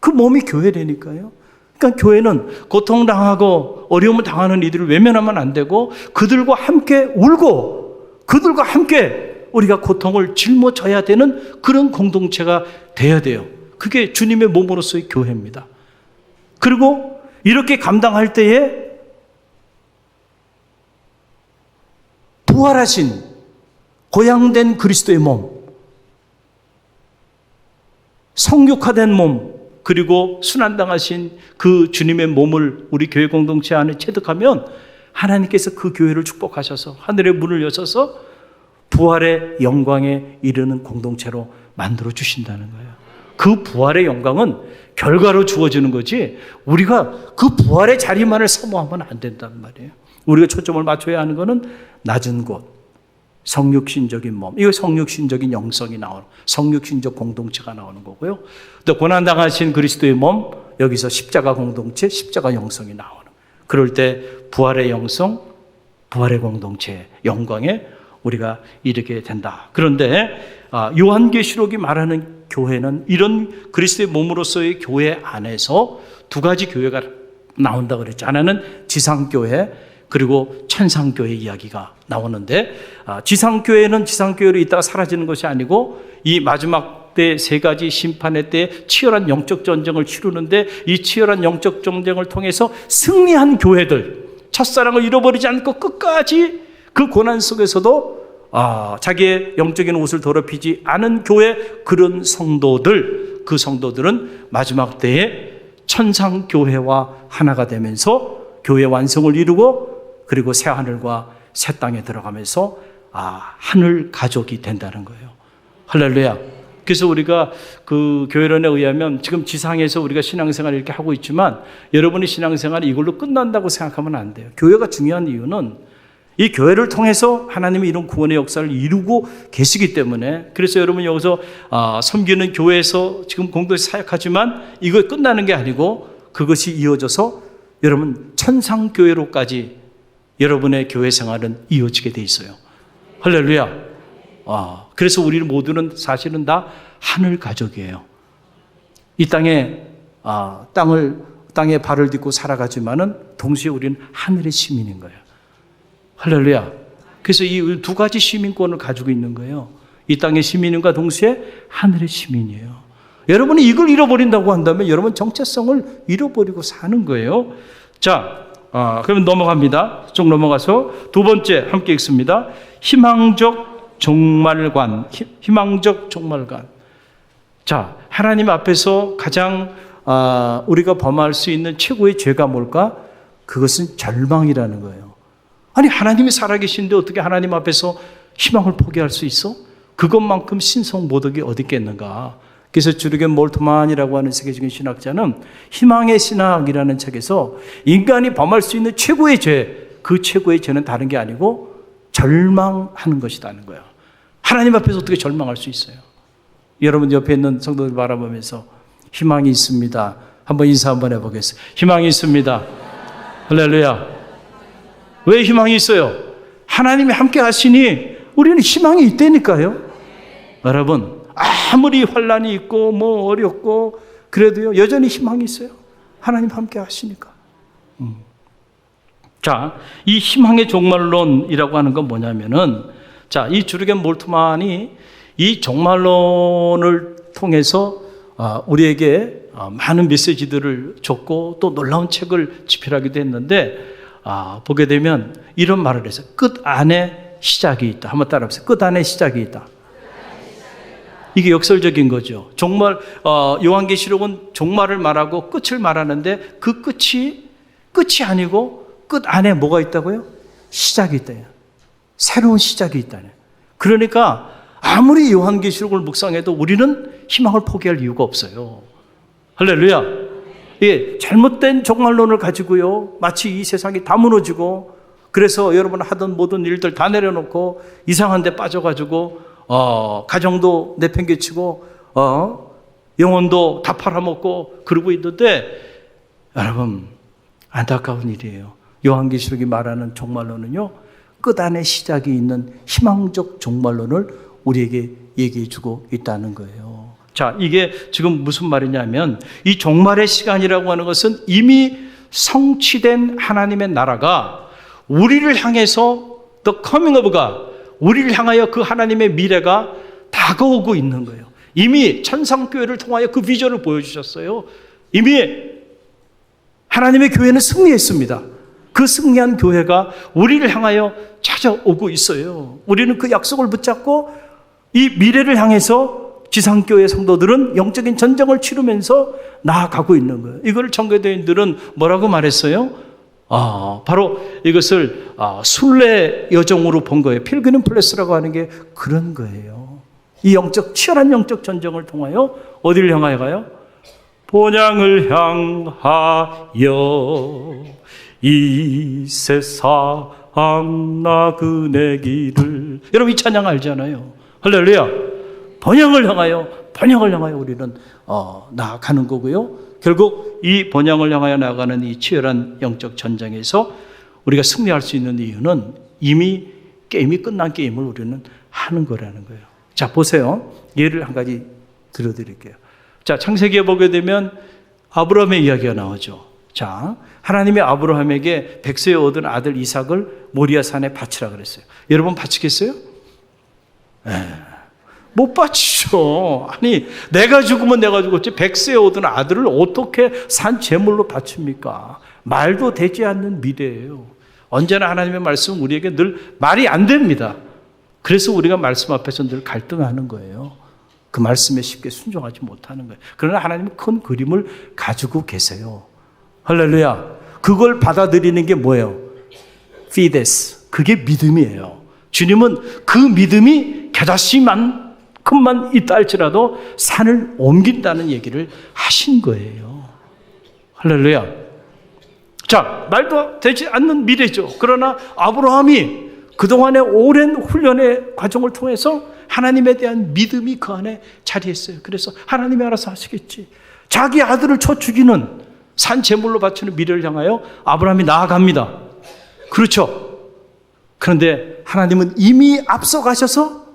그 몸이 교회라니까요. 그러니까 교회는 고통당하고 어려움을 당하는 이들을 외면하면 안 되고 그들과 함께 울고 그들과 함께 우리가 고통을 짊어져야 되는 그런 공동체가 돼야 돼요. 그게 주님의 몸으로서의 교회입니다. 그리고 이렇게 감당할 때에 부활하신 고양된 그리스도의 몸, 성육화된 몸, 그리고 순환당하신 그 주님의 몸을 우리 교회 공동체 안에 체득하면 하나님께서 그 교회를 축복하셔서 하늘의 문을 여셔서 부활의 영광에 이르는 공동체로 만들어 주신다는 거예요. 그 부활의 영광은 결과로 주어지는 거지 우리가 그 부활의 자리만을 사모하면 안 된단 말이에요. 우리가 초점을 맞춰야 하는 것은 낮은 곳, 성육신적인 몸, 이거 성육신적인 영성이 나오는, 성육신적 공동체가 나오는 거고요. 또 고난당하신 그리스도의 몸, 여기서 십자가 공동체, 십자가 영성이 나오는. 그럴 때 부활의 영성, 부활의 공동체, 영광에 우리가 이르게 된다. 그런데 요한계시록이 말하는 교회는 이런 그리스도의 몸으로서의 교회 안에서 두 가지 교회가 나온다 그랬죠. 하나는 지상교회, 그리고 천상교회 이야기가 나오는데 지상교회는 지상교회로 있다가 사라지는 것이 아니고 이 마지막 때 세 가지 심판의 때 치열한 영적 전쟁을 치르는데 이 치열한 영적 전쟁을 통해서 승리한 교회들, 첫사랑을 잃어버리지 않고 끝까지 그 고난 속에서도 자기의 영적인 옷을 더럽히지 않은 교회, 그런 성도들, 그 성도들은 마지막 때에 천상교회와 하나가 되면서 교회 완성을 이루고 그리고 새 하늘과 새 땅에 들어가면서 하늘 가족이 된다는 거예요. 할렐루야. 그래서 우리가 그 교회론에 의하면 지금 지상에서 우리가 신앙생활을 이렇게 하고 있지만 여러분의 신앙생활이 이걸로 끝난다고 생각하면 안 돼요. 교회가 중요한 이유는 이 교회를 통해서 하나님이 이런 구원의 역사를 이루고 계시기 때문에, 그래서 여러분 여기서 섬기는 교회에서 지금 공동체 사역하지만 이거 끝나는 게 아니고 그것이 이어져서 여러분 천상교회로까지 여러분의 교회 생활은 이어지게 돼 있어요. 할렐루야. 그래서 우리 모두는 사실은 다 하늘 가족이에요. 이 땅에 땅에 발을 딛고 살아가지만은 동시에 우리는 하늘의 시민인 거예요. 할렐루야. 그래서 이 두 가지 시민권을 가지고 있는 거예요. 이 땅의 시민인과 동시에 하늘의 시민이에요. 여러분이 이걸 잃어버린다고 한다면 여러분 정체성을 잃어버리고 사는 거예요. 자, 그러면 넘어갑니다. 쭉 넘어가서 두 번째 함께 읽습니다. 희망적 종말관. 희망적 종말관. 자, 하나님 앞에서 가장 우리가 범할 수 있는 최고의 죄가 뭘까? 그것은 절망이라는 거예요. 아니, 하나님이 살아계신데 어떻게 하나님 앞에서 희망을 포기할 수 있어? 그것만큼 신성 모독이 어디 있겠는가? 그래서 주르겐 몰트만이라고 하는 세계적인 신학자는 희망의 신학이라는 책에서 인간이 범할 수 있는 최고의 죄, 그 최고의 죄는 다른 게 아니고 절망하는 것이라는 거예요. 하나님 앞에서 어떻게 절망할 수 있어요? 여러분 옆에 있는 성도들 바라보면서 희망이 있습니다. 한번 인사 한번 해보겠습니다. 희망이 있습니다. 할렐루야. 왜 희망이 있어요? 하나님이 함께 하시니 우리는 희망이 있다니까요. 여러분, 아무리 환난이 있고 뭐 어렵고 그래도요 여전히 희망이 있어요. 하나님 함께 하시니까. 자, 이 희망의 종말론이라고 하는 건 뭐냐면은, 자, 이 주르겐 몰트만이 이 종말론을 통해서 우리에게 많은 메시지들을 줬고 또 놀라운 책을 집필하기도 했는데, 보게 되면 이런 말을 해서 끝 안에 시작이 있다. 한번 따라해보세요. 끝 안에 시작이 있다. 이게 역설적인 거죠. 종말, 요한계시록은 종말을 말하고 끝을 말하는데 그 끝이 아니고 끝 안에 뭐가 있다고요? 시작이 있다. 새로운 시작이 있다네. 그러니까 아무리 요한계시록을 묵상해도 우리는 희망을 포기할 이유가 없어요. 할렐루야. 예, 잘못된 종말론을 가지고요, 마치 이 세상이 다 무너지고, 그래서 여러분 하던 모든 일들 다 내려놓고 이상한 데 빠져가지고 가정도 내팽개치고 영혼도 다 팔아먹고 그러고 있는데, 여러분 안타까운 일이에요. 요한계시록이 말하는 종말론은요, 끝 안에 시작이 있는 희망적 종말론을 우리에게 얘기해 주고 있다는 거예요. 자, 이게 지금 무슨 말이냐면 이 종말의 시간이라고 하는 것은 이미 성취된 하나님의 나라가 우리를 향해서 the coming of God, 우리를 향하여 그 하나님의 미래가 다가오고 있는 거예요. 이미 천상교회를 통하여 그 비전을 보여주셨어요. 이미 하나님의 교회는 승리했습니다. 그 승리한 교회가 우리를 향하여 찾아오고 있어요. 우리는 그 약속을 붙잡고 이 미래를 향해서 지상교회 성도들은 영적인 전쟁을 치르면서 나아가고 있는 거예요. 이걸 청교도인들은 뭐라고 말했어요? 바로 이것을 순례 여정으로 본 거예요. 필그림 플레스라고 하는 게 그런 거예요. 이 치열한 영적 전쟁을 통하여 어디를 향하여 가요? 본향을 향하여 이 세상 나그네 길을. 여러분 이 찬양 알잖아요. 할렐루야. 번영을 향하여 우리는 나아가는 거고요. 결국 이 번영을 향하여 나아가는 이 치열한 영적 전쟁에서 우리가 승리할 수 있는 이유는 이미 게임이 끝난 게임을 우리는 하는 거라는 거예요. 자, 보세요. 예를 한 가지 들어드릴게요. 자, 창세기에 보게 되면 아브라함의 이야기가 나오죠. 자, 하나님이 아브라함에게 백세에 얻은 아들 이삭을 모리아 산에 바치라 그랬어요. 여러분 바치겠어요? 못 바치죠. 아니, 내가 죽으면 내가 죽었지 백세에 얻은 아들을 어떻게 산 제물로 바칩니까? 말도 되지 않는 미래예요. 언제나 하나님의 말씀은 우리에게 늘 말이 안 됩니다. 그래서 우리가 말씀 앞에서 늘 갈등하는 거예요. 그 말씀에 쉽게 순종하지 못하는 거예요. 그러나 하나님은 큰 그림을 가지고 계세요. 할렐루야. 그걸 받아들이는 게 뭐예요? 피데스. 그게 믿음이에요. 주님은 그 믿음이 겨자씨만큼만 있다 할지라도 산을 옮긴다는 얘기를 하신 거예요. 할렐루야. 자, 말도 되지 않는 미래죠. 그러나 아브라함이 그동안의 오랜 훈련의 과정을 통해서 하나님에 대한 믿음이 그 안에 자리했어요. 그래서 하나님이 알아서 하시겠지. 자기 아들을 쳐 죽이는 산 제물로 바치는 미래를 향하여 아브라함이 나아갑니다. 그렇죠. 그런데 하나님은 이미 앞서가셔서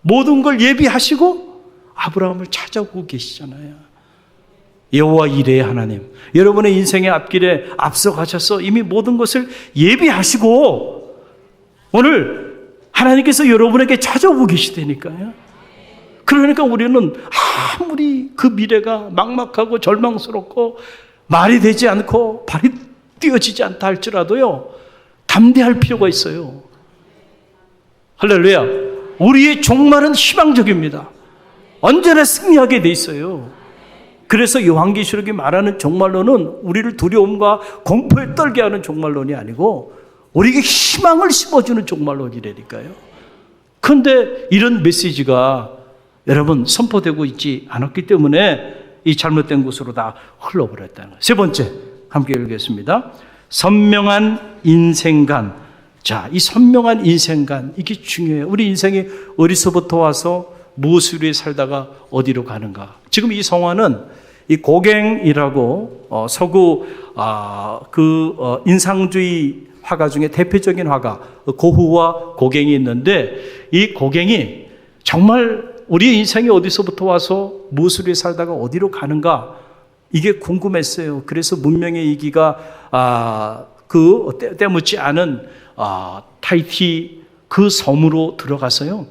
모든 걸 예비하시고 아브라함을 찾아오고 계시잖아요. 여호와 이레의 하나님, 여러분의 인생의 앞길에 앞서가셔서 이미 모든 것을 예비하시고 오늘 하나님께서 여러분에게 찾아오고 계시다니까요. 그러니까 우리는 아무리 그 미래가 막막하고 절망스럽고 말이 되지 않고 발이 뛰어지지 않다 할지라도요, 담대할 필요가 있어요. 할렐루야. 우리의 종말은 희망적입니다. 언제나 승리하게 돼 있어요. 그래서 요한계시록이 말하는 종말론은 우리를 두려움과 공포에 떨게 하는 종말론이 아니고 우리에게 희망을 심어주는 종말론이라니까요. 그런데 이런 메시지가 여러분 선포되고 있지 않았기 때문에 이 잘못된 곳으로 다 흘러버렸다는 거예요. 세 번째, 함께 읽겠습니다. 선명한 인생관. 자, 이 선명한 인생관, 이게 중요해요. 우리 인생이 어디서부터 와서 무엇을 위해 살다가 어디로 가는가. 지금 이 성화는 이 고갱이라고 서구 인상주의 화가 중에 대표적인 화가 고흐와 고갱이 있는데, 이 고갱이 정말 우리 인생이 어디서부터 와서 무엇을 위해 살다가 어디로 가는가, 이게 궁금했어요. 그래서 문명의 이기가 때묻지 않은 타히티 그 섬으로 들어가서요,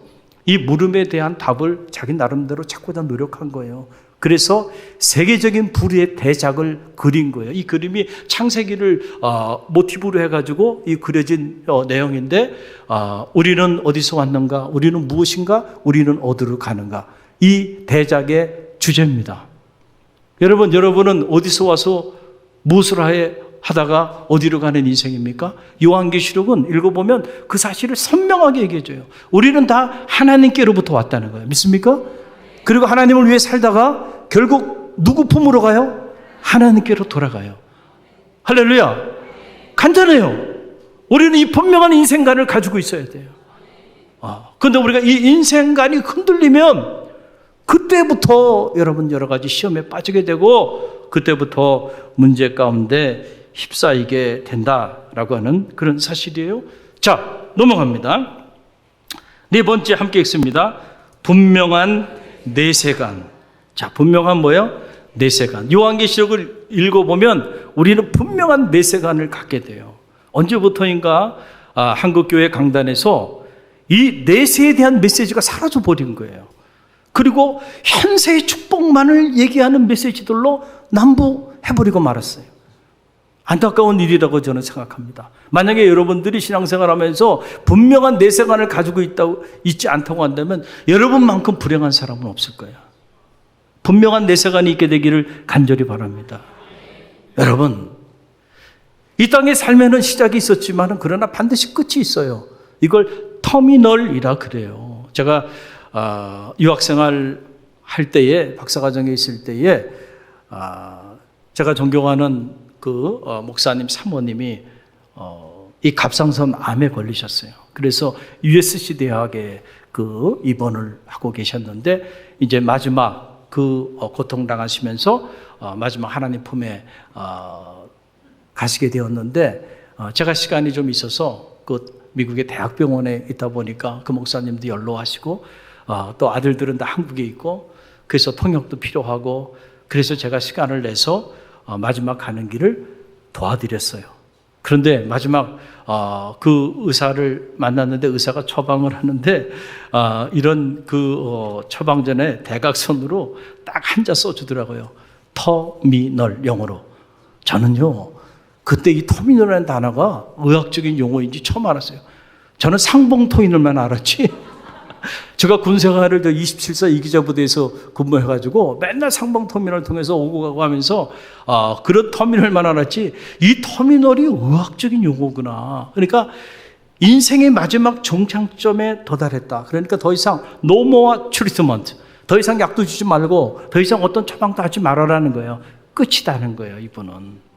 이 물음에 대한 답을 자기 나름대로 찾고자 노력한 거예요. 그래서 세계적인 불의 대작을 그린 거예요. 이 그림이 창세기를 모티브로 해가지고 이 그려진 내용인데, 우리는 어디서 왔는가, 우리는 무엇인가, 우리는 어디로 가는가, 이 대작의 주제입니다. 여러분은 어디서 와서 무엇을 하다가 어디로 가는 인생입니까? 요한계시록은 읽어보면 그 사실을 선명하게 얘기해줘요. 우리는 다 하나님께로부터 왔다는 거예요. 믿습니까? 그리고 하나님을 위해 살다가 결국 누구 품으로 가요? 하나님께로 돌아가요. 할렐루야. 간단해요. 우리는 이 분명한 인생관을 가지고 있어야 돼요. 그런데 우리가 이 인생관이 흔들리면 그때부터 여러분 여러 가지 시험에 빠지게 되고 그때부터 문제 가운데 휩싸이게 된다라고 하는 그런 사실이에요. 자, 넘어갑니다. 네 번째 함께 읽습니다. 분명한 내세관. 자, 분명한 뭐예요? 내세관. 요한계시록을 읽어보면 우리는 분명한 내세관을 갖게 돼요. 언제부터인가 한국교회 강단에서 이 내세에 대한 메시지가 사라져버린 거예요. 그리고 현세의 축복만을 얘기하는 메시지들로 남부해버리고 말았어요. 안타까운 일이라고 저는 생각합니다. 만약에 여러분들이 신앙생활하면서 분명한 내세관을 가지고 있지 않다고 한다면 여러분만큼 불행한 사람은 없을 거예요. 분명한 내세관이 있게 되기를 간절히 바랍니다. 여러분, 이 땅에 살면은 시작이 있었지만 그러나 반드시 끝이 있어요. 이걸 터미널이라 그래요. 제가 유학생활 할 때에, 박사과정에 있을 때에 제가 존경하는 그 목사님 사모님이 이 갑상선 암에 걸리셨어요. 그래서 USC 대학에 그 입원을 하고 계셨는데 이제 마지막 그 고통당하시면서 마지막 하나님 품에 가시게 되었는데 제가 시간이 좀 있어서 그 미국의 대학병원에 있다 보니까 그 목사님도 연로하시고 또 아들들은 다 한국에 있고 그래서 통역도 필요하고 그래서 제가 시간을 내서 마지막 가는 길을 도와드렸어요. 그런데 마지막 그 의사를 만났는데 의사가 처방을 하는데 이런 그 처방전에 대각선으로 딱 한 자 써주더라고요. 터미널, 영어로. 저는요 그때 이 터미널이라는 단어가 의학적인 용어인지 처음 알았어요. 저는 상봉터미널만 알았지. 제가 군생활을 27사 이기자부대에서 근무해가지고 맨날 상봉터미널을 통해서 오고 가고 하면서 그런 터미널만 알았지 이 터미널이 의학적인 용어구나. 그러니까 인생의 마지막 정착점에 도달했다. 그러니까 더 이상 no more treatment, 더 이상 약도 주지 말고 더 이상 어떤 처방도 하지 말아라는 거예요. 끝이다는 거예요. 이분은.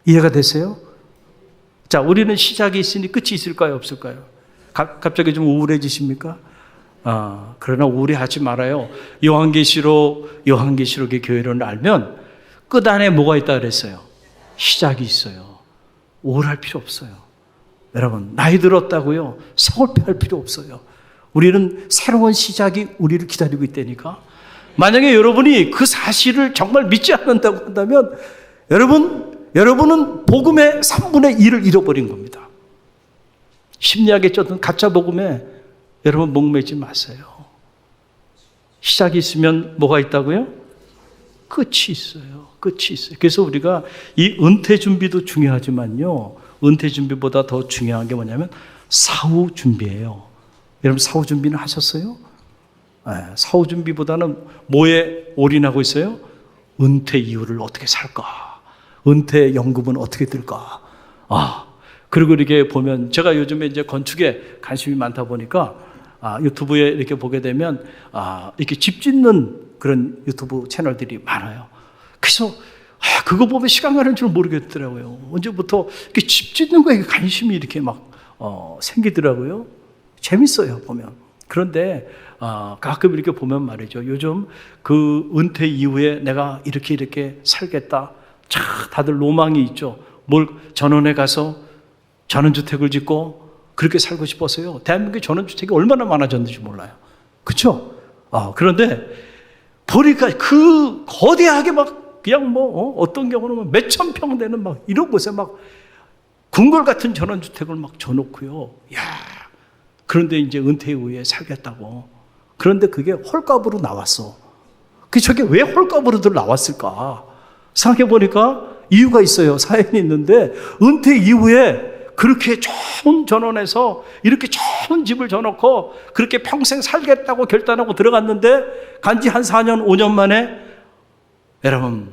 이해가 되세요? 자, 우리는 시작이 있으니 끝이 있을까요? 없을까요? 갑자기 좀 우울해지십니까? 그러나 우울해하지 말아요. 요한계시록의 교회론을 알면 끝 안에 뭐가 있다 그랬어요? 시작이 있어요. 우울할 필요 없어요. 여러분, 나이 들었다고요? 서글퍼할 필요 없어요. 우리는 새로운 시작이 우리를 기다리고 있다니까. 만약에 여러분이 그 사실을 정말 믿지 않는다고 한다면 여러분은 복음의 3분의 1을 잃어버린 겁니다. 심리학에 쫓은 가짜 복음에 여러분 목매지 마세요. 시작이 있으면 뭐가 있다고요? 끝이 있어요. 끝이 있어요. 그래서 우리가 이 은퇴 준비도 중요하지만요. 은퇴 준비보다 더 중요한 게 뭐냐면 사후 준비예요. 여러분 사후 준비는 하셨어요? 네, 사후 준비보다는 뭐에 올인하고 있어요? 은퇴 이후를 어떻게 살까? 은퇴 연금은 어떻게 들까? 그리고 이렇게 보면 제가 요즘에 이제 건축에 관심이 많다 보니까 유튜브에 이렇게 보게 되면 이렇게 집 짓는 그런 유튜브 채널들이 많아요. 그래서 그거 보면 시간 가는 줄 모르겠더라고요. 언제부터 이렇게 집 짓는 거에 관심이 이렇게 막 생기더라고요. 재밌어요 보면. 그런데 가끔 이렇게 보면 말이죠. 요즘 그 은퇴 이후에 내가 이렇게 살겠다. 참 다들 로망이 있죠. 뭘 전원에 가서 전원주택을 짓고 그렇게 살고 싶어서요. 대한민국의 전원주택이 얼마나 많아졌는지 몰라요. 그렇죠? 그런데 보니까 그 거대하게 막 그냥 어떤 경우는 몇천 평 되는 막 이런 곳에 막 궁궐 같은 전원주택을 막 줘놓고요. 그런데 이제 은퇴 후에 살겠다고. 그런데 그게 헐값으로 나왔어. 저게 왜 헐값으로들 나왔을까? 생각해 보니까 이유가 있어요. 사연이 있는데 은퇴 이후에 그렇게 좋은 전원에서 이렇게 좋은 집을 져놓고 그렇게 평생 살겠다고 결단하고 들어갔는데 간지 한 4년, 5년 만에 여러분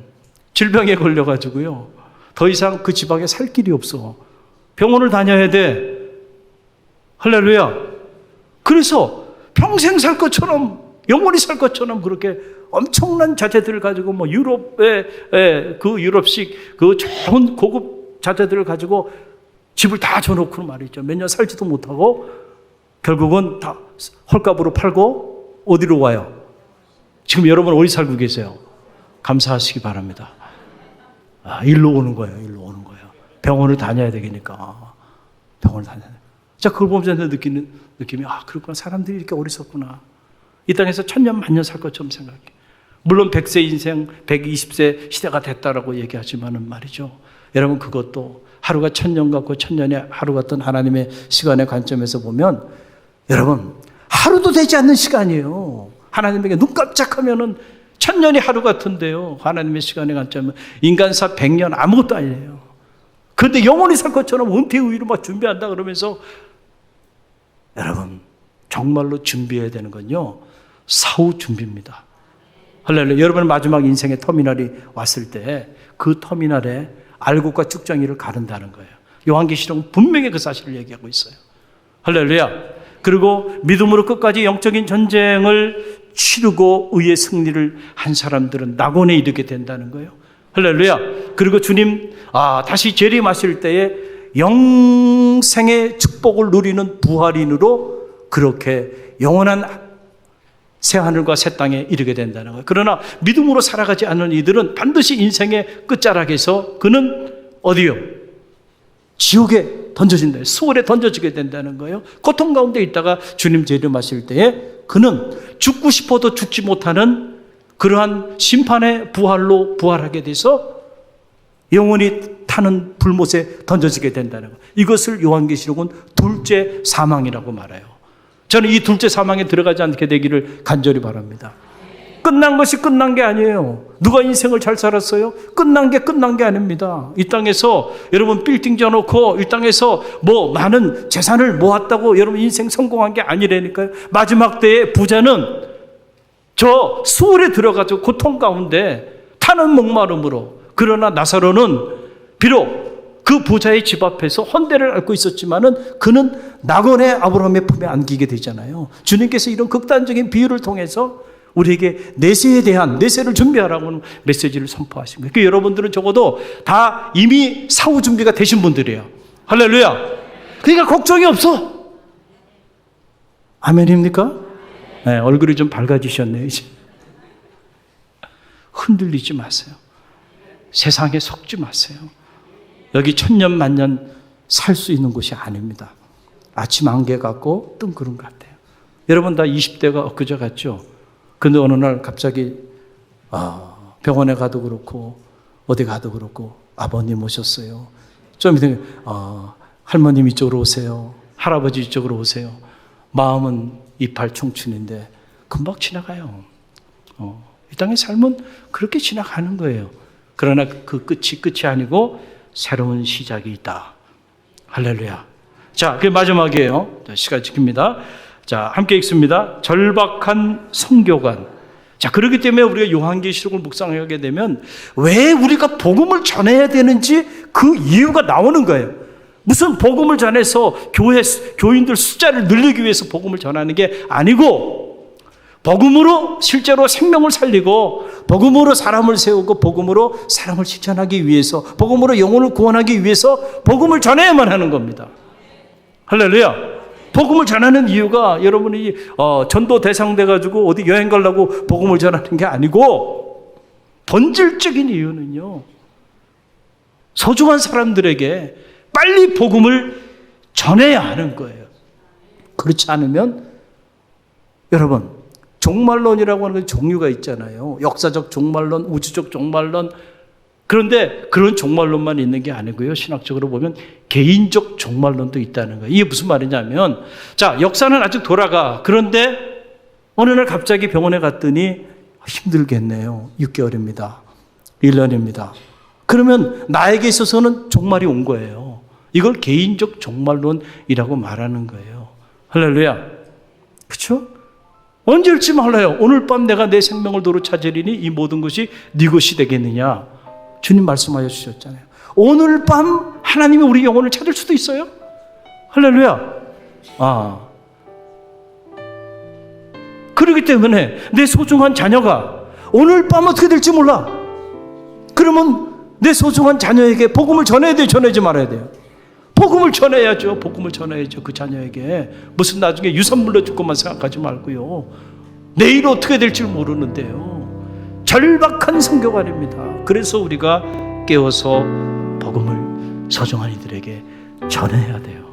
질병에 걸려가지고요. 더 이상 그 지방에 살 길이 없어. 병원을 다녀야 돼. 할렐루야. 그래서 평생 살 것처럼 영원히 살 것처럼 그렇게 엄청난 자재들을 가지고 유럽의 그 유럽식 그 좋은 고급 자재들을 가지고 집을 다 줘놓고 말이죠. 몇 년 살지도 못하고 결국은 다 헐값으로 팔고 어디로 와요? 지금 여러분 어디 살고 계세요? 감사하시기 바랍니다. 일로 오는 거예요. 일로 오는 거예요. 병원을 다녀야 되니까. 병원을 다녀야 돼. 자, 그걸 보면서 느끼는 느낌이 그렇구나. 사람들이 이렇게 어리석구나. 이 땅에서 천년 만년 살 것처럼 생각해. 물론 100세 인생, 120세 시대가 됐다라고 얘기하지만은 말이죠. 여러분, 그것도 하루가 1000년 같고 1000년이 하루 같은 하나님의 시간의 관점에서 보면 여러분, 하루도 되지 않는 시간이에요. 하나님에게 눈 깜짝하면은 1000년이 하루 같은데요. 하나님의 시간의 관점은 인간사 100년 아무것도 아니에요. 그런데 영원히 살 것처럼 은퇴 후위로 막 준비한다 그러면서 여러분, 정말로 준비해야 되는 건요, 사후 준비입니다. 할렐루야. 여러분, 마지막 인생의 터미널이 왔을 때 그 터미널에 알곡과 쭉정이를 가른다는 거예요. 요한계시록은 분명히 그 사실을 얘기하고 있어요. 할렐루야. 그리고 믿음으로 끝까지 영적인 전쟁을 치르고 의의 승리를 한 사람들은 낙원에 이르게 된다는 거예요. 할렐루야. 그리고 주님 다시 재림하실 때에 영생의 축복을 누리는 부활인으로 그렇게 영원한 새하늘과 새 땅에 이르게 된다는 거예요. 그러나 믿음으로 살아가지 않는 이들은 반드시 인생의 끝자락에서 그는 어디요? 지옥에 던져진다. 수월에 던져지게 된다는 거예요. 고통 가운데 있다가 주님 재림하실 때에 그는 죽고 싶어도 죽지 못하는 그러한 심판의 부활로 부활하게 돼서 영원히 타는 불못에 던져지게 된다는 거예요. 이것을 요한계시록은 둘째 사망이라고 말해요. 저는 이 둘째 사망에 들어가지 않게 되기를 간절히 바랍니다. 끝난 것이 끝난 게 아니에요. 누가 인생을 잘 살았어요? 끝난 게 아닙니다. 이 땅에서 여러분 빌딩 지어놓고 이 땅에서 뭐 많은 재산을 모았다고 여러분 인생 성공한 게 아니라니까요. 마지막 때의 부자는 저 수월에 들어가서 고통 가운데 타는 목마름으로, 그러나 나사로는 비록 그 부자의 집 앞에서 헌대를 앓고 있었지만은 그는 낙원의 아브라함의 품에 안기게 되잖아요. 주님께서 이런 극단적인 비유를 통해서 우리에게 내세에 대한, 내세를 준비하라고 메시지를 선포하신 거예요. 그러니까 여러분들은 적어도 다 이미 사후 준비가 되신 분들이에요. 할렐루야. 그러니까 걱정이 없어. 아멘입니까? 네, 얼굴이 좀 밝아지셨네요, 이제. 흔들리지 마세요. 세상에 속지 마세요. 여기 천년 만년 살 수 있는 곳이 아닙니다. 아침 안개 같고 뜬구름 같아요. 여러분 다 20대가 엊그제 같죠? 근데 어느 날 갑자기 병원에 가도 그렇고 어디 가도 그렇고 아버님 오셨어요. 좀 이따 할머님 이쪽으로 오세요. 할아버지 이쪽으로 오세요. 마음은 이팔 청춘인데 금방 지나가요. 이 땅의 삶은 그렇게 지나가는 거예요. 그러나 그 끝이 아니고 새로운 시작이 있다. 할렐루야. 자, 그게 마지막이에요. 시간 지킵니다. 자, 함께 읽습니다. 절박한 성교관. 자, 그렇기 때문에 우리가 요한계시록을 묵상하게 되면 왜 우리가 복음을 전해야 되는지 그 이유가 나오는 거예요. 무슨 복음을 전해서 교인들 숫자를 늘리기 위해서 복음을 전하는 게 아니고, 복음으로 실제로 생명을 살리고 복음으로 사람을 세우고 복음으로 사람을 실천하기 위해서, 복음으로 영혼을 구원하기 위해서 복음을 전해야만 하는 겁니다. 할렐루야. 복음을 전하는 이유가 여러분이 전도 대상 돼가지고 어디 여행 가려고 복음을 전하는 게 아니고, 본질적인 이유는요, 소중한 사람들에게 빨리 복음을 전해야 하는 거예요. 그렇지 않으면 여러분, 종말론이라고 하는 건 종류가 있잖아요. 역사적 종말론, 우주적 종말론. 그런데 그런 종말론만 있는 게 아니고요. 신학적으로 보면 개인적 종말론도 있다는 거예요. 이게 무슨 말이냐면, 자, 역사는 아직 돌아가. 그런데 어느 날 갑자기 병원에 갔더니 힘들겠네요. 6개월입니다. 1년입니다. 그러면 나에게 있어서는 종말이 온 거예요. 이걸 개인적 종말론이라고 말하는 거예요. 할렐루야. 그렇죠? 언제 올지 몰라요. 오늘 밤 내가 내 생명을 도로 찾으리니 이 모든 것이 네 것이 되겠느냐. 주님 말씀하여 주셨잖아요. 오늘 밤 하나님이 우리 영혼을 찾을 수도 있어요. 할렐루야. 그렇기 때문에 내 소중한 자녀가 오늘 밤 어떻게 될지 몰라. 그러면 내 소중한 자녀에게 복음을 전해야 돼요? 전하지 말아야 돼요? 복음을 전해야죠. 복음을 전해야죠. 그 자녀에게. 무슨 나중에 유산 물려줄 것만 생각하지 말고요. 내일 어떻게 될지 모르는데요. 절박한 성교관입니다. 그래서 우리가 깨워서 복음을 소중한 이들에게 전해야 돼요.